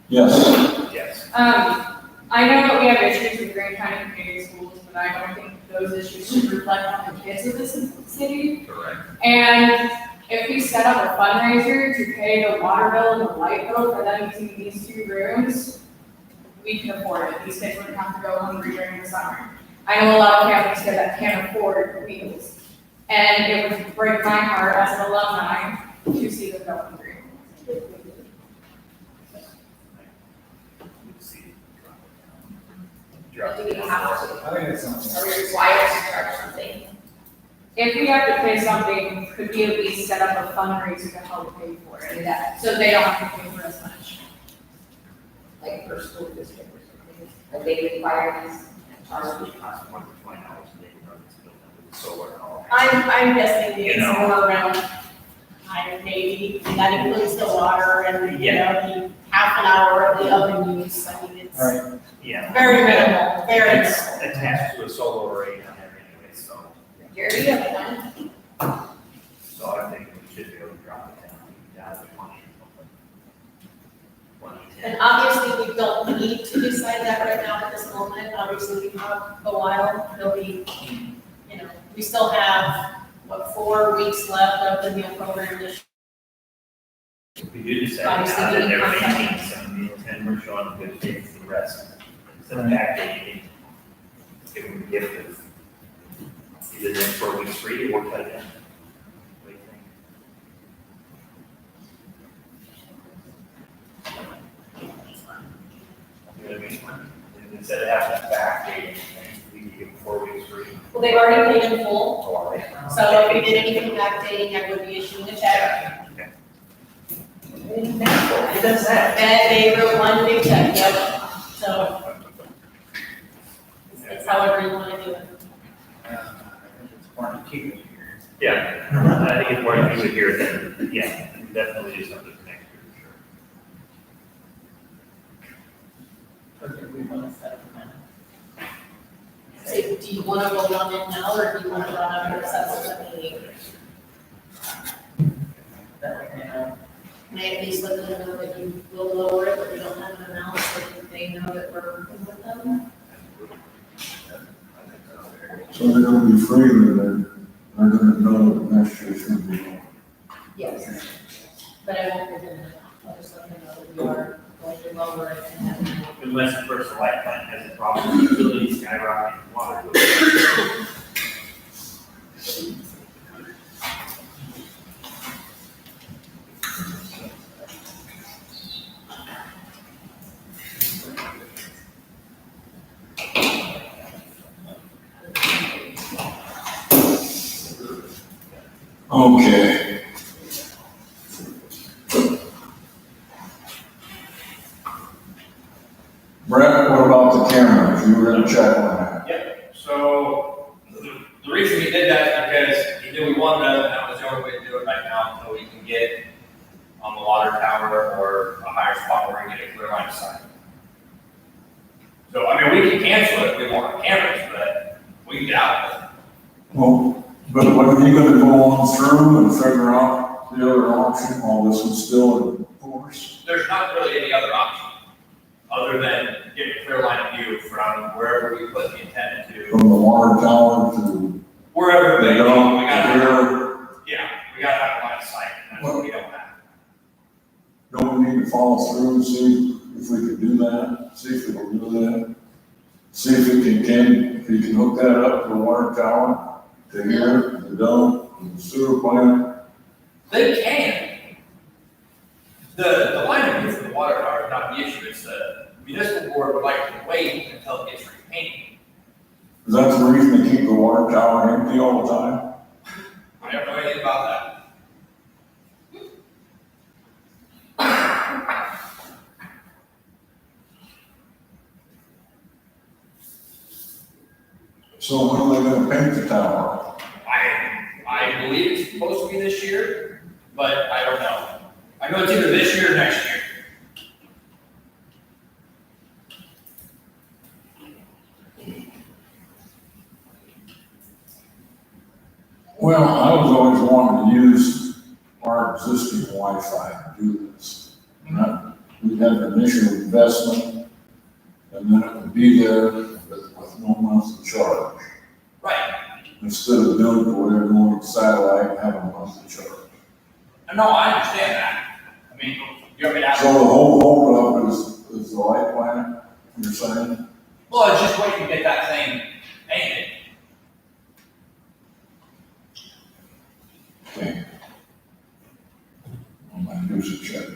Yes, yes. I know that we have issues with Grand County community schools, but I don't think those issues should reflect on the kids of this city. Correct. And if we set up a fundraiser to pay the water bill and the light bill for them using these 2 rooms, we can afford it. These kids wouldn't have to go hungry during the summer. I know a lot of families here that can't afford meals. And it would break my heart as an alumni to see them go hungry. Do we have to, I think it's something. are we required to charge something? If we have to pay something, could we at least set up a fundraiser to help pay for it? So they don't have to pay for as much. Like per school district or something? Are they required these charges? Cost more than $20 a day for us to build them with solar and all. I'm guessing You it's know. somewhere around 100 maybe, and that includes the water and, you know, the half an hour of the oven use, I mean, it's Right. Yeah. very minimal, very It's minimal. attached to a solar array on there anyway, so, Gary, you have one? so I think we should be able to drop it down to 20. 10. And obviously, we don't need to decide that right now at this moment, obviously, we have a while, there'll be, you know, we still have, what, 4 weeks left of the meal program this If we do decide Obviously, now we that need they're contact. making some, and we're showing good faith to the rest. Instead of backdating, give them a gift of either then 4 weeks free or cut it in. What do you think? You know what I mean? And instead of having to backdate anything, we can give them 4 weeks free. Well, they've already paid in full, Or they- so if we did anything backdating, I would be issuing a check. Okay. Who does that? And they wrote one big check, yep, so it's however you wanna do it. I think it's important to keep it here. Yeah, I think it's more to do it here than, yeah, definitely do something for next year, for sure. Or do we want to set up a So do you wanna vote on it now, or do you wanna vote on it at a subsequent meeting? that way, you know, May at least let them know that you will lower it, but you don't have an amount, so that they know that we're working with them. So they're gonna be free, and they're gonna know that next year's gonna be more. Yes. But I won't give them an amount, I'll just let them know that we are going to lower it and have it. Unless the first light plant has a problem, with utilities skyrocketing water. Okay. Brett, what about the cameras? You were gonna check on that. Yep, so the reason we did that is because he knew we wanted to, and that was the only way to do it right now until we can get on the water tower or a higher spot where we can get a clear line of sight. So, I mean, we can cancel it if we want cameras, but we can get out of it. Well, but when are you gonna go on through and figure out the other option, all this is still in force? There's not really any other option, other than getting a clear line of view from wherever we put the antenna to, From the water tower to wherever the they go, dump we gotta, here? yeah, we gotta have a line of sight, and that's what we don't have. Don't we need to follow through and see if we can do that? See if we can do that? See if if we can hook that up to the water tower, to here, the dump, the sewer plant? They can. The line of view from the water tower is not the issue, it's the municipal board would like to wait until it gets repainted. Is that the reason they keep the water tower empty all the time? I don't know anything about that. So when are they gonna paint the tower? I believe it's supposed to be this year, but I don't know. I know it's either this year or next year. Well, I was always wanting to use our existing Wi-Fi to do this. We had an initial investment, and then it would be there with no monthly charge. Right. Instead of doing it where they're going with satellite and having a monthly charge. No, I understand that. I mean, you want me to ask? So the whole holdup is the light plant, you're saying? Well, it's just waiting to get that thing painted. Okay. I'm gonna do some check.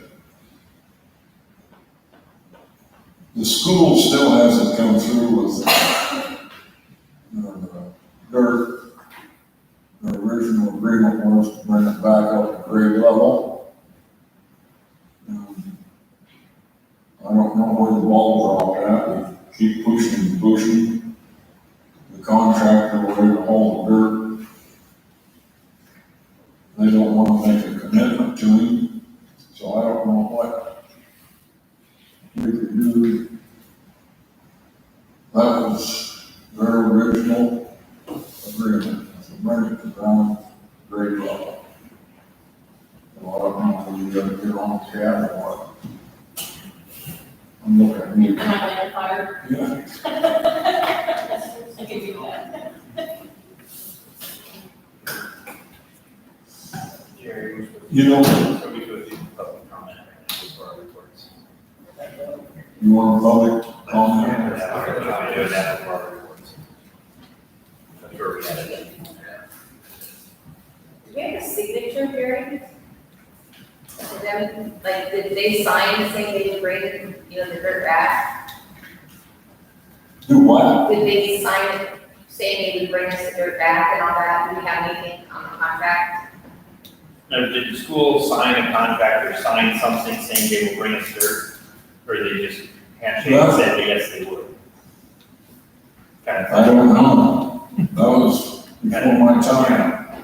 The school still hasn't come through with dirt. The original agreement was to bring it back up to grade level. I don't know where the ball dropped at, we keep pushing and pushing. The contractor will ready to haul the dirt. They don't want to make a commitment to him, so I don't know That was their original agreement, to bring it to ground grade level. A lot of people, you gotta get on the cab or what. I'm looking at me. And I went fire. Yeah. I can do that. Jerry, You know, so we could do public comment right now before our reports. you want public comment? Yeah, we do that before our reports. I'm sure we had it. Do we have a signature, Jerry? For them, like, did they sign saying they would bring, the dirt back? Do what? Did they sign it saying they would bring us the dirt back and all that? Do we have anything on the contract? Now, did the school sign a contract or sign something saying they will bring us dirt? Or they just handshake and said yes, they would? Kind of I don't know. That was before my time.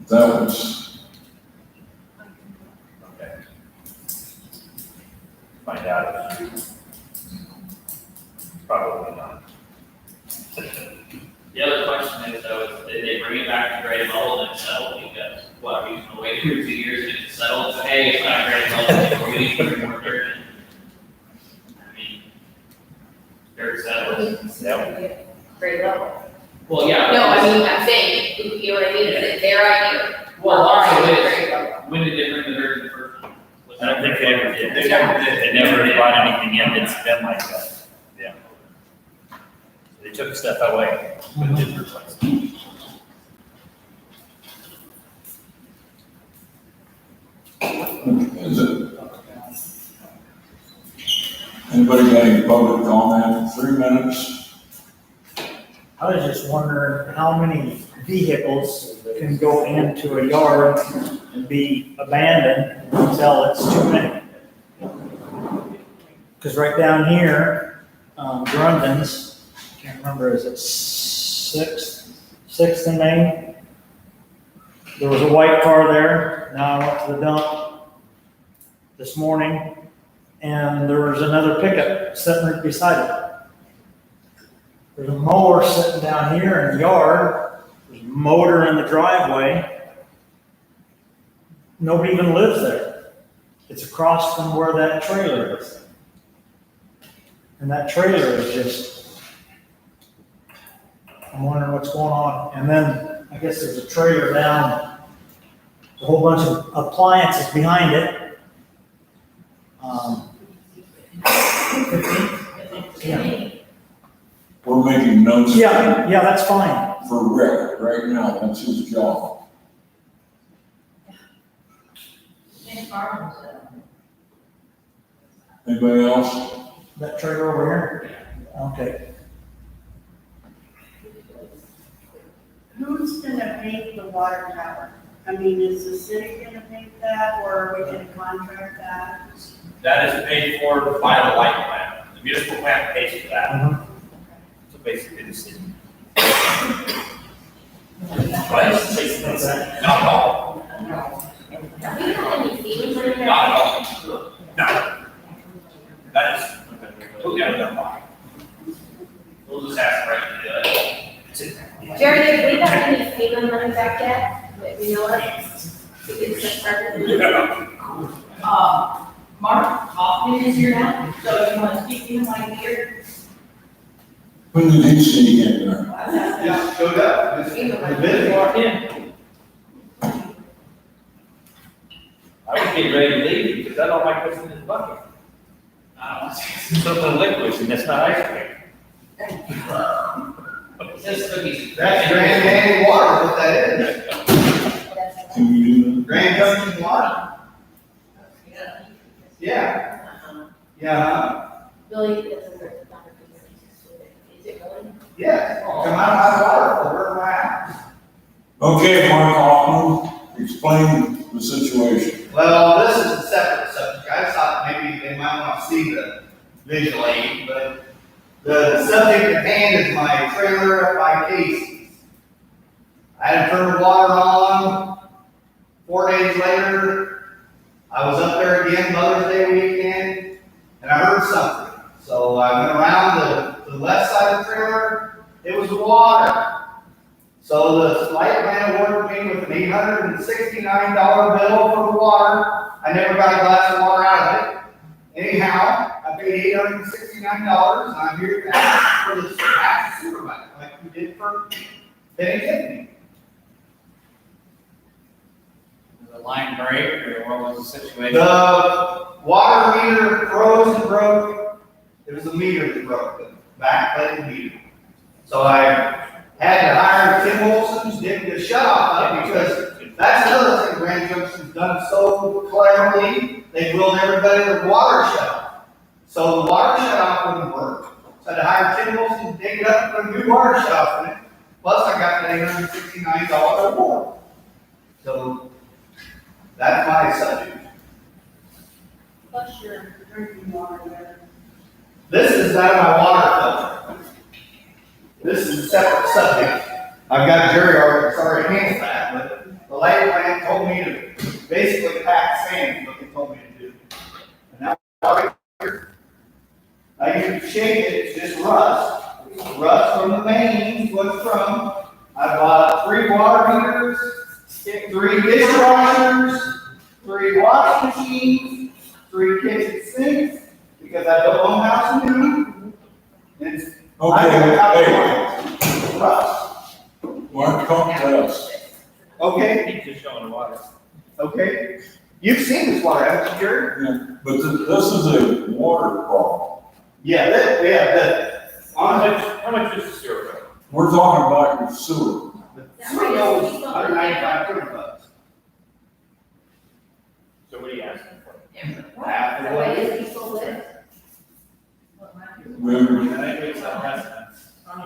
That was, Okay. Find out if you. Probably not. The other question is though, did they bring it back to grade level and settle? Because, what, are we just gonna wait 2 or 2 years to get it settled? So, hey, it's not grade level, we need to put more dirt in. I mean, dirt settles. Grade level. Well, yeah. No, I mean, I'm saying, you know what I mean, is it their idea? Well, also Grade is, level. when did they bring the dirt in the first place? Was I don't that- think they ever did. They never did. They never brought anything in. It's been like that. Yeah. They took stuff away, but didn't replace it. is it? Anybody got any public comment? 3 minutes? I was just wondering how many vehicles can go into a yard and be abandoned until it's too many. Because right down here, Grundon's, can't remember, is it Sixth and Main? There was a white car there. Now I went to the dump this morning, and there was another pickup sitting right beside it. There's a mower sitting down here in the yard. There's a motor in the driveway. Nobody even lives there. It's across from where that trailer is. And that trailer is just, I'm wondering what's going on. And then I guess there's a trailer down, a whole bunch of appliances behind it. Yeah. We're making notes. Yeah, that's fine. For Rick, right now, that's his job. Anybody else? That trailer over here? Okay. Who's gonna paint the water tower? I mean, is the city gonna paint that, or are we gonna contract that? That is paid for by the light plant. The municipal plant pays for that. Mhm. So basically the city. Right. Not all. Have we had any feelings on that? Not all. No. That is totally out of their mind. We'll just ask Frank to do it. Jerry, did we have any FEMA money back yet? That we know of? It's just started. Mark Hoffman is here now, so if you want to speak to him while you're here. When did he sneak in there? Yeah, showed up. FEMA Minute money. walked in. I was getting ready to leave because I don't like what's in this bucket. Something liquid, and that's not ice cream. It says cookies. That's Grand Canyon water, what that is. Can you do Grand Junction water. Yeah. Yeah, Billy, that's a very, is it really? yeah. Come out of my water, over my house. that? Okay, Mark Hoffman, explain the situation. Well, this is a separate subject. I thought maybe they might want to see the visual aid, but the subject at hand is my trailer up by Casey's. I had to turn the water on. 4 days later, I was up there again Mother's Day weekend, and I heard something. So I went around the left side of the trailer, it was water. So the light man awarded me with an $869 bill for the water. I never got a glass of water out of it. Anyhow, I paid $869, and I'm here to ask for the tax supervisor, like you did for Benny Tiffany. Did the line break, or what was the situation? The water meter froze and broke. It was the meter that broke, the backplate meter. So I had to hire Tim Wilson's, dig the shut off up, because that's another thing Grand Junction's done so cleverly. They willed everybody their water shut off. So the water shut off wouldn't work. So I had to hire Tim Wilson to dig it up and put a new water shut off in it. Plus I got the $869 award. So that's my subject. Plus your drinking water there. This is out of my water filter. This is a separate subject. I've got Jerry already handled that, but the light plant told me to basically pack sand, is what they told me to do. And now, right here, I can shake it, it's just rust. It's rust from the mains, what's from. I bought 3 water heaters, 3 dishwashers, 3 washing machines, 3 kitchen sinks, because I built one house new. It's Okay, rust. Mark, come to us. Okay, He's just showing water. okay. You've seen this water, haven't you, Jerry? Yeah, but this is a water problem. Yeah, How much is the sewer bill? We're talking about your sewer. sewer bill was $195. So what are you asking for? Half of what it is.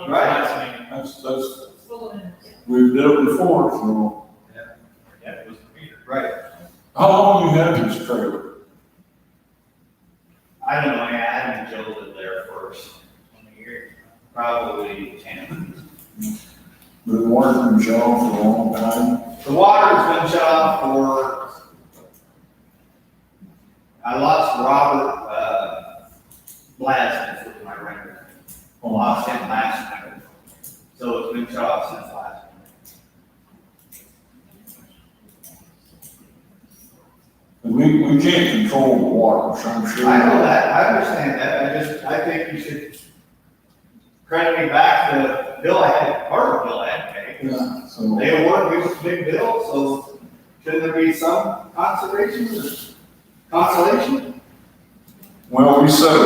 Right. That's, we've did it before, so. Yeah, it was the meter. Right. How long you had this trailer? I don't know, I hadn't Joe lived there first. 20 years. Probably 10. The water's been shut off for a long time. The water's been shut off for, I lost Robert, Blasman was my renter. I lost him last winter. So it's been shut off since last winter. We can't control the water, so I'm sure. I know that, I understand that, I think you should credit me back the bill I had, part of the bill I had to pay. Yeah, so. They awarded me with a big bill, so shouldn't there be some consolation? Well, we set a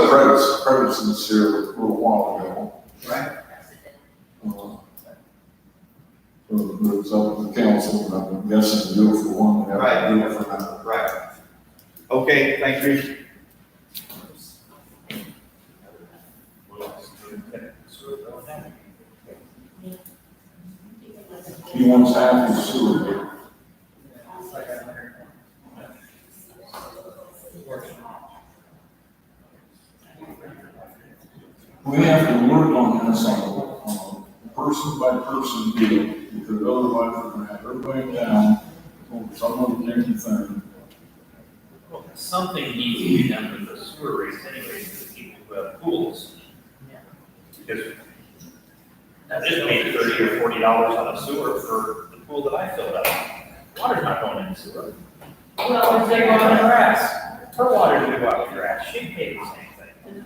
credits this year a little while ago. Right. So it's up to the council, and I'm guessing do it for one, we have to do it for another. Right. Okay, thank you. He wants half his sewer bill. We have to work on this on a person by person deal, because otherwise we're gonna have everybody down over some other different thing. Well, something needs to be done with the sewer rates anyways, for the people who have pools. Because I just paid $30 or $40 on a sewer for the pool that I filled up. Water's not going in the sewer. Well, if they're on the grass. Her water's gonna go out the grass, she paid the same thing.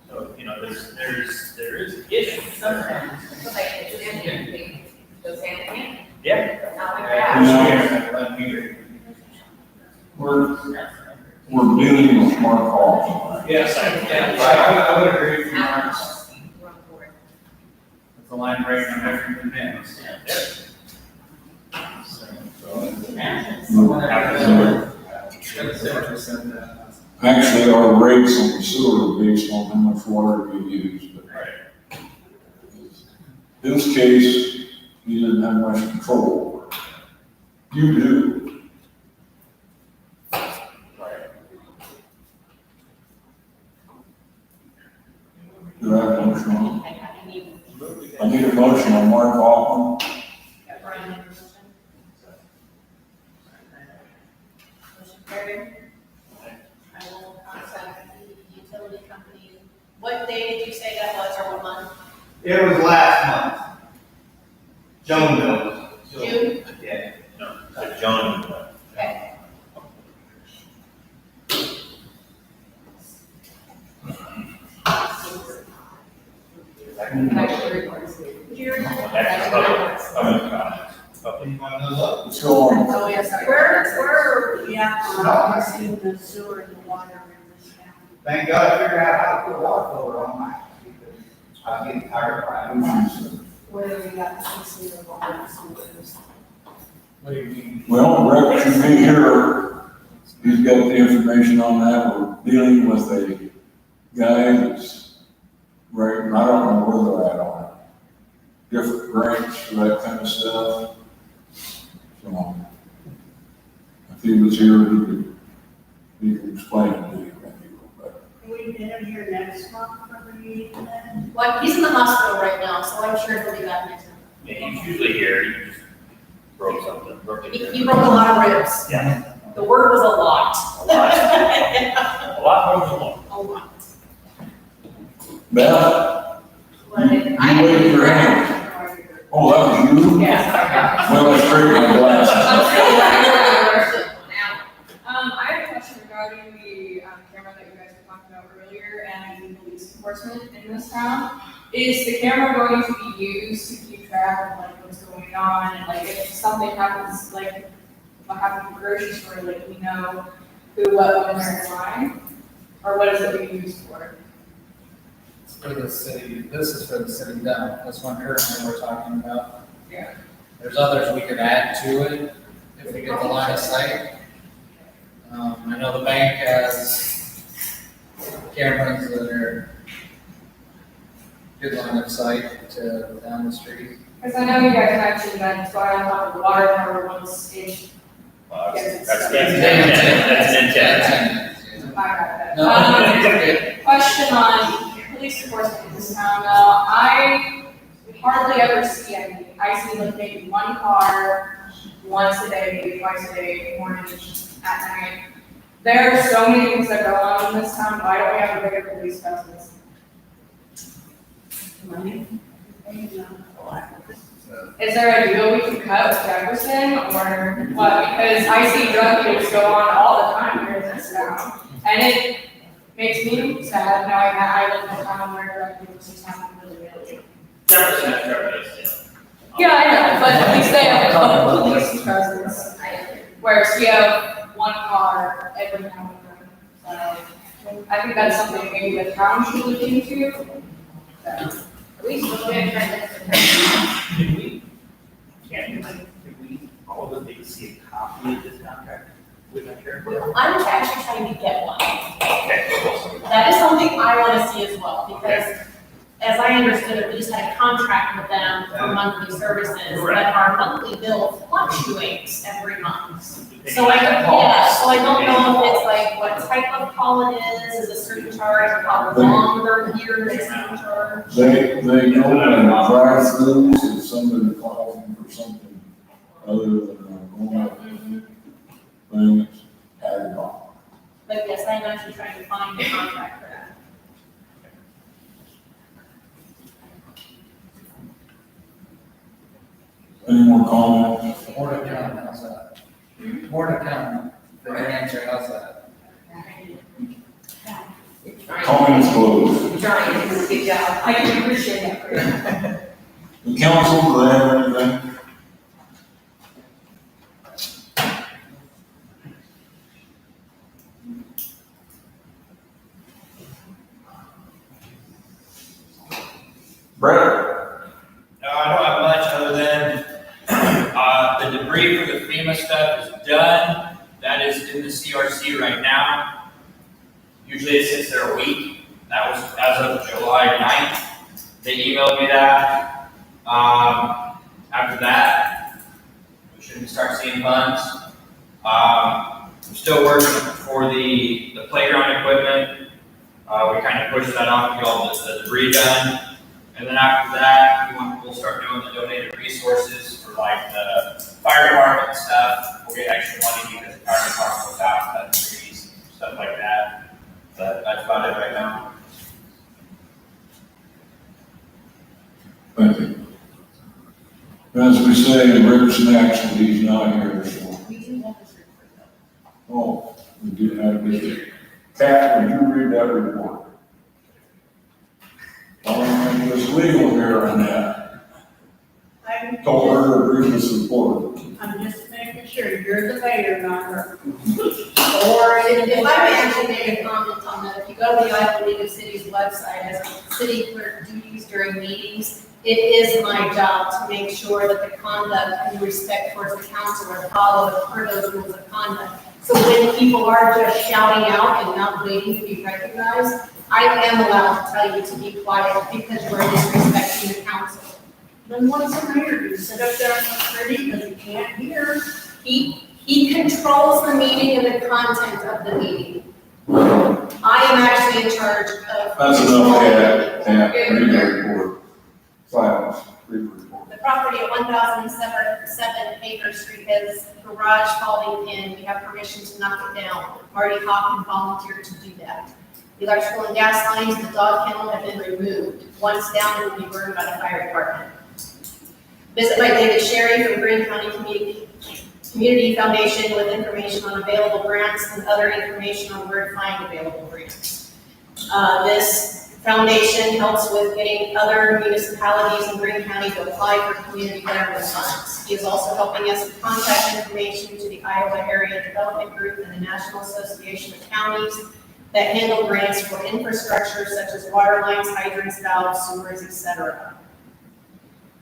So, you know, there is issues. Sometimes. Yeah. We're dealing with Mark Hall. Yes, I would agree with Mark. With the line break on every minute. Actually, our rates on the sewer are based on how much water you use, but in this case, he didn't have much control over it. You do. Do I have a motion on? I need a motion on Mark Hoffman. Motion carried. I will contact the utility company day did you say that was, or what month? It was last month. Joan knows. June? Yeah. No, John. Okay. Jerry? You wanna know what? Let's go on. Oh, yes, sorry. Where are we at on fixing the sewer and the water in this town? Thank God I figured out how to put a water filter on mine, because I'm getting tired of crying. Where are we at fixing the water and sewer in this town? What do you mean? Well, Rex should be here. He's got the information on that. We're dealing with a guy that's, right, I don't know where they're at on it. Different grants for that kind of stuff. So, if he was here, he could explain it to you. But Can we get him here next month for the meeting then? Well, he's in the hospital right now, so I'm sure he'll be back next time. Yeah, he's usually here, he just broke something, broke it. He broke a lot of ribs. Yeah. The word was a lot. A lot. A lot more than one. A lot. Beth, But you waved your hand. Oh, that was you? Yeah. Well, let's straighten my glasses. I have a question regarding the camera that you guys were talking about earlier and the police enforcement in this town. Is the camera going to be used to keep track of like what's going on and like if something happens, like what happened at the grocery store, like we know who, what, when, where, and why? Or what is it being used for? It's for the city, this is for the city dump, this one currently we're talking about. Yeah. There's others we could add to it if we get the line of sight. I know the bank has cameras that are good line of sight to down the street. Because I know you guys mentioned that it's going on the water tower once it That's gets. that's an intent. I got that. No, you're good. Question on police enforcement in this town, though. I hardly ever see any. I see like maybe one car once a day, maybe twice a day, morning, at night. There are so many things that go on in this town. Why don't we have a bigger police presence? Money? Is there a deal we can cut with Jefferson or what? Because I see drug deals go on all the time here in this town. And it makes me sad knowing that I live in a town where drug deals just happen really. Jefferson has drug deals, Yeah, I know, but at least they have a police presence. Whereas you have one car every now and then. So I think that's something maybe the town should look into. So. We should look at Can we, all of us need to see a copy of this contract with the sheriff? I'm actually trying to get one. Okay, cool. That is something I want to see as well, because as I understood it, we just had a contract with them for monthly services, but our monthly bill fluctuates every month. So I don't, so I don't know if it's like what type of call it is a certain charge, or how long they're here is a certain charge. They go and drive throughs if somebody calls them for something other than a normal thing, it's added on. But yes, I'm actually trying to find a contract for that. Any more comments? Board of County, how's that? Board of County, the answer, how's that? Comments closed. Trying, good job. I can appreciate that. The council, do they have anything? Brett? No, I don't have much other than, the debris for the FEMA stuff is done. That is in the CRC right now. Usually it sits there a week. That was as of July 9th. They emailed me that. After that, we should start seeing funds. I'm still working for the playground equipment. We kind of pushed that off to get all the debris done. And then after that, we'll start doing the donated resources for like the fire department stuff. We'll get extra money because the fire department goes out, cut trees, stuff like that. But that's about it right now. Thank you. As we say, Rick's next, but he's not here, so. We do have this report Oh, we do have this. Kat, would you read that report? There's legal here on that. Told her to read this report. I'm just making sure you're the mayor, not her. Or if I may actually make a comment on that, if you go to the Iowa League of Cities website, as city clerk duties during meetings, it is my job to make sure that the conduct and respect towards the council are followed per those rules of conduct. So when people are just shouting out and not waiting to be recognized, I am allowed to tell you to be quiet because you are disrespecting the council. Then what's the mayor, you sit up there and look pretty because you can't hear. He controls the meeting and the content of the meeting. I am actually in charge of. That's enough, Kat, read the report. Silence, read the report. The property at 1007 Baker Street has garage falling in. We have permission to knock it down. Marty Hoffman volunteered to do that. The electrical and gas lines, the dog kennel have been removed. Once down, it will be burned by the fire department. Visit by David Sherry from Green County Community Foundation with information on available grants and other information on where to find available grants. This foundation helps with getting other municipalities in Green County to apply for community betterment funds. He is also helping us with contact information to the Iowa Area Development Group and the National Association of Counties that handle grants for infrastructure such as water lines, hydrants, valves, sewers, etc.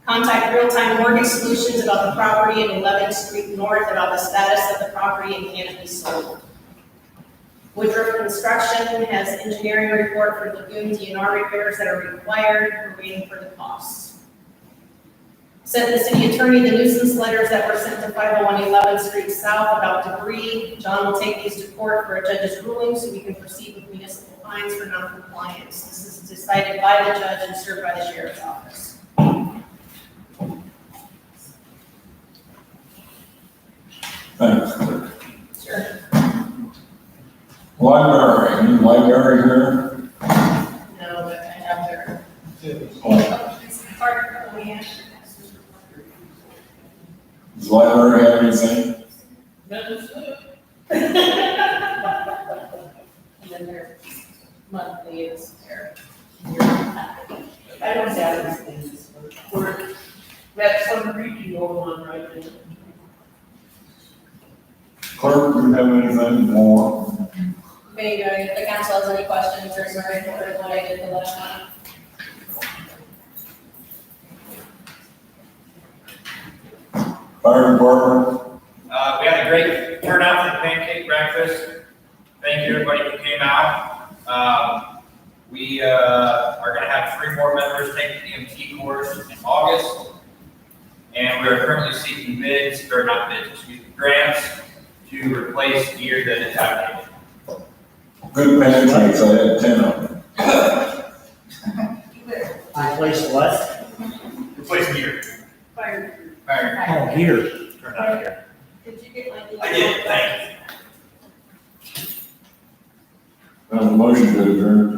Contact Real-Time Mortgage Solutions about the property in 11th Street North about the status of the property and can it be sold. Woodruff Construction has engineering report for lagoon DNR repairs that are required. We're waiting for the costs. Sent the city attorney the nuisance letters that were sent to 501 11th Street South about debris. John will take these to court for a judge's ruling so we can proceed with municipal fines for non-compliance. This is decided by the judge and served by the sheriff's office. Thanks. Sure. Library, any library here? No, but I have their. Oh, It's hard for me, actually. does library have anything? And then their monthly is their. I don't have anything. We're, that's some reading going on right now. Clerk, do you have anything more? Maybe if the council has any questions or sorry for what I did the last time. Fire department? We had a great turnout for the pancake breakfast. Thank you, everybody who came out. We are gonna have 3 more members take the EMT course in August. And we are currently seeking bids, or not bids, excuse me, grants to replace gear that is outdated. Good pancakes, I had 10 of them. Replace what? Replace gear. Fire. Fire. Oh, here. Turn out here. Did you get my? I did, thank you. I have a motion to adjourn.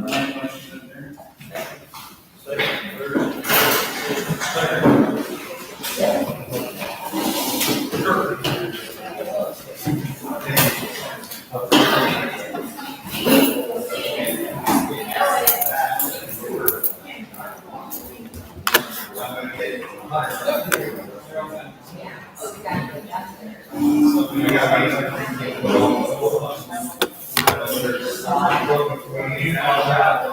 You know,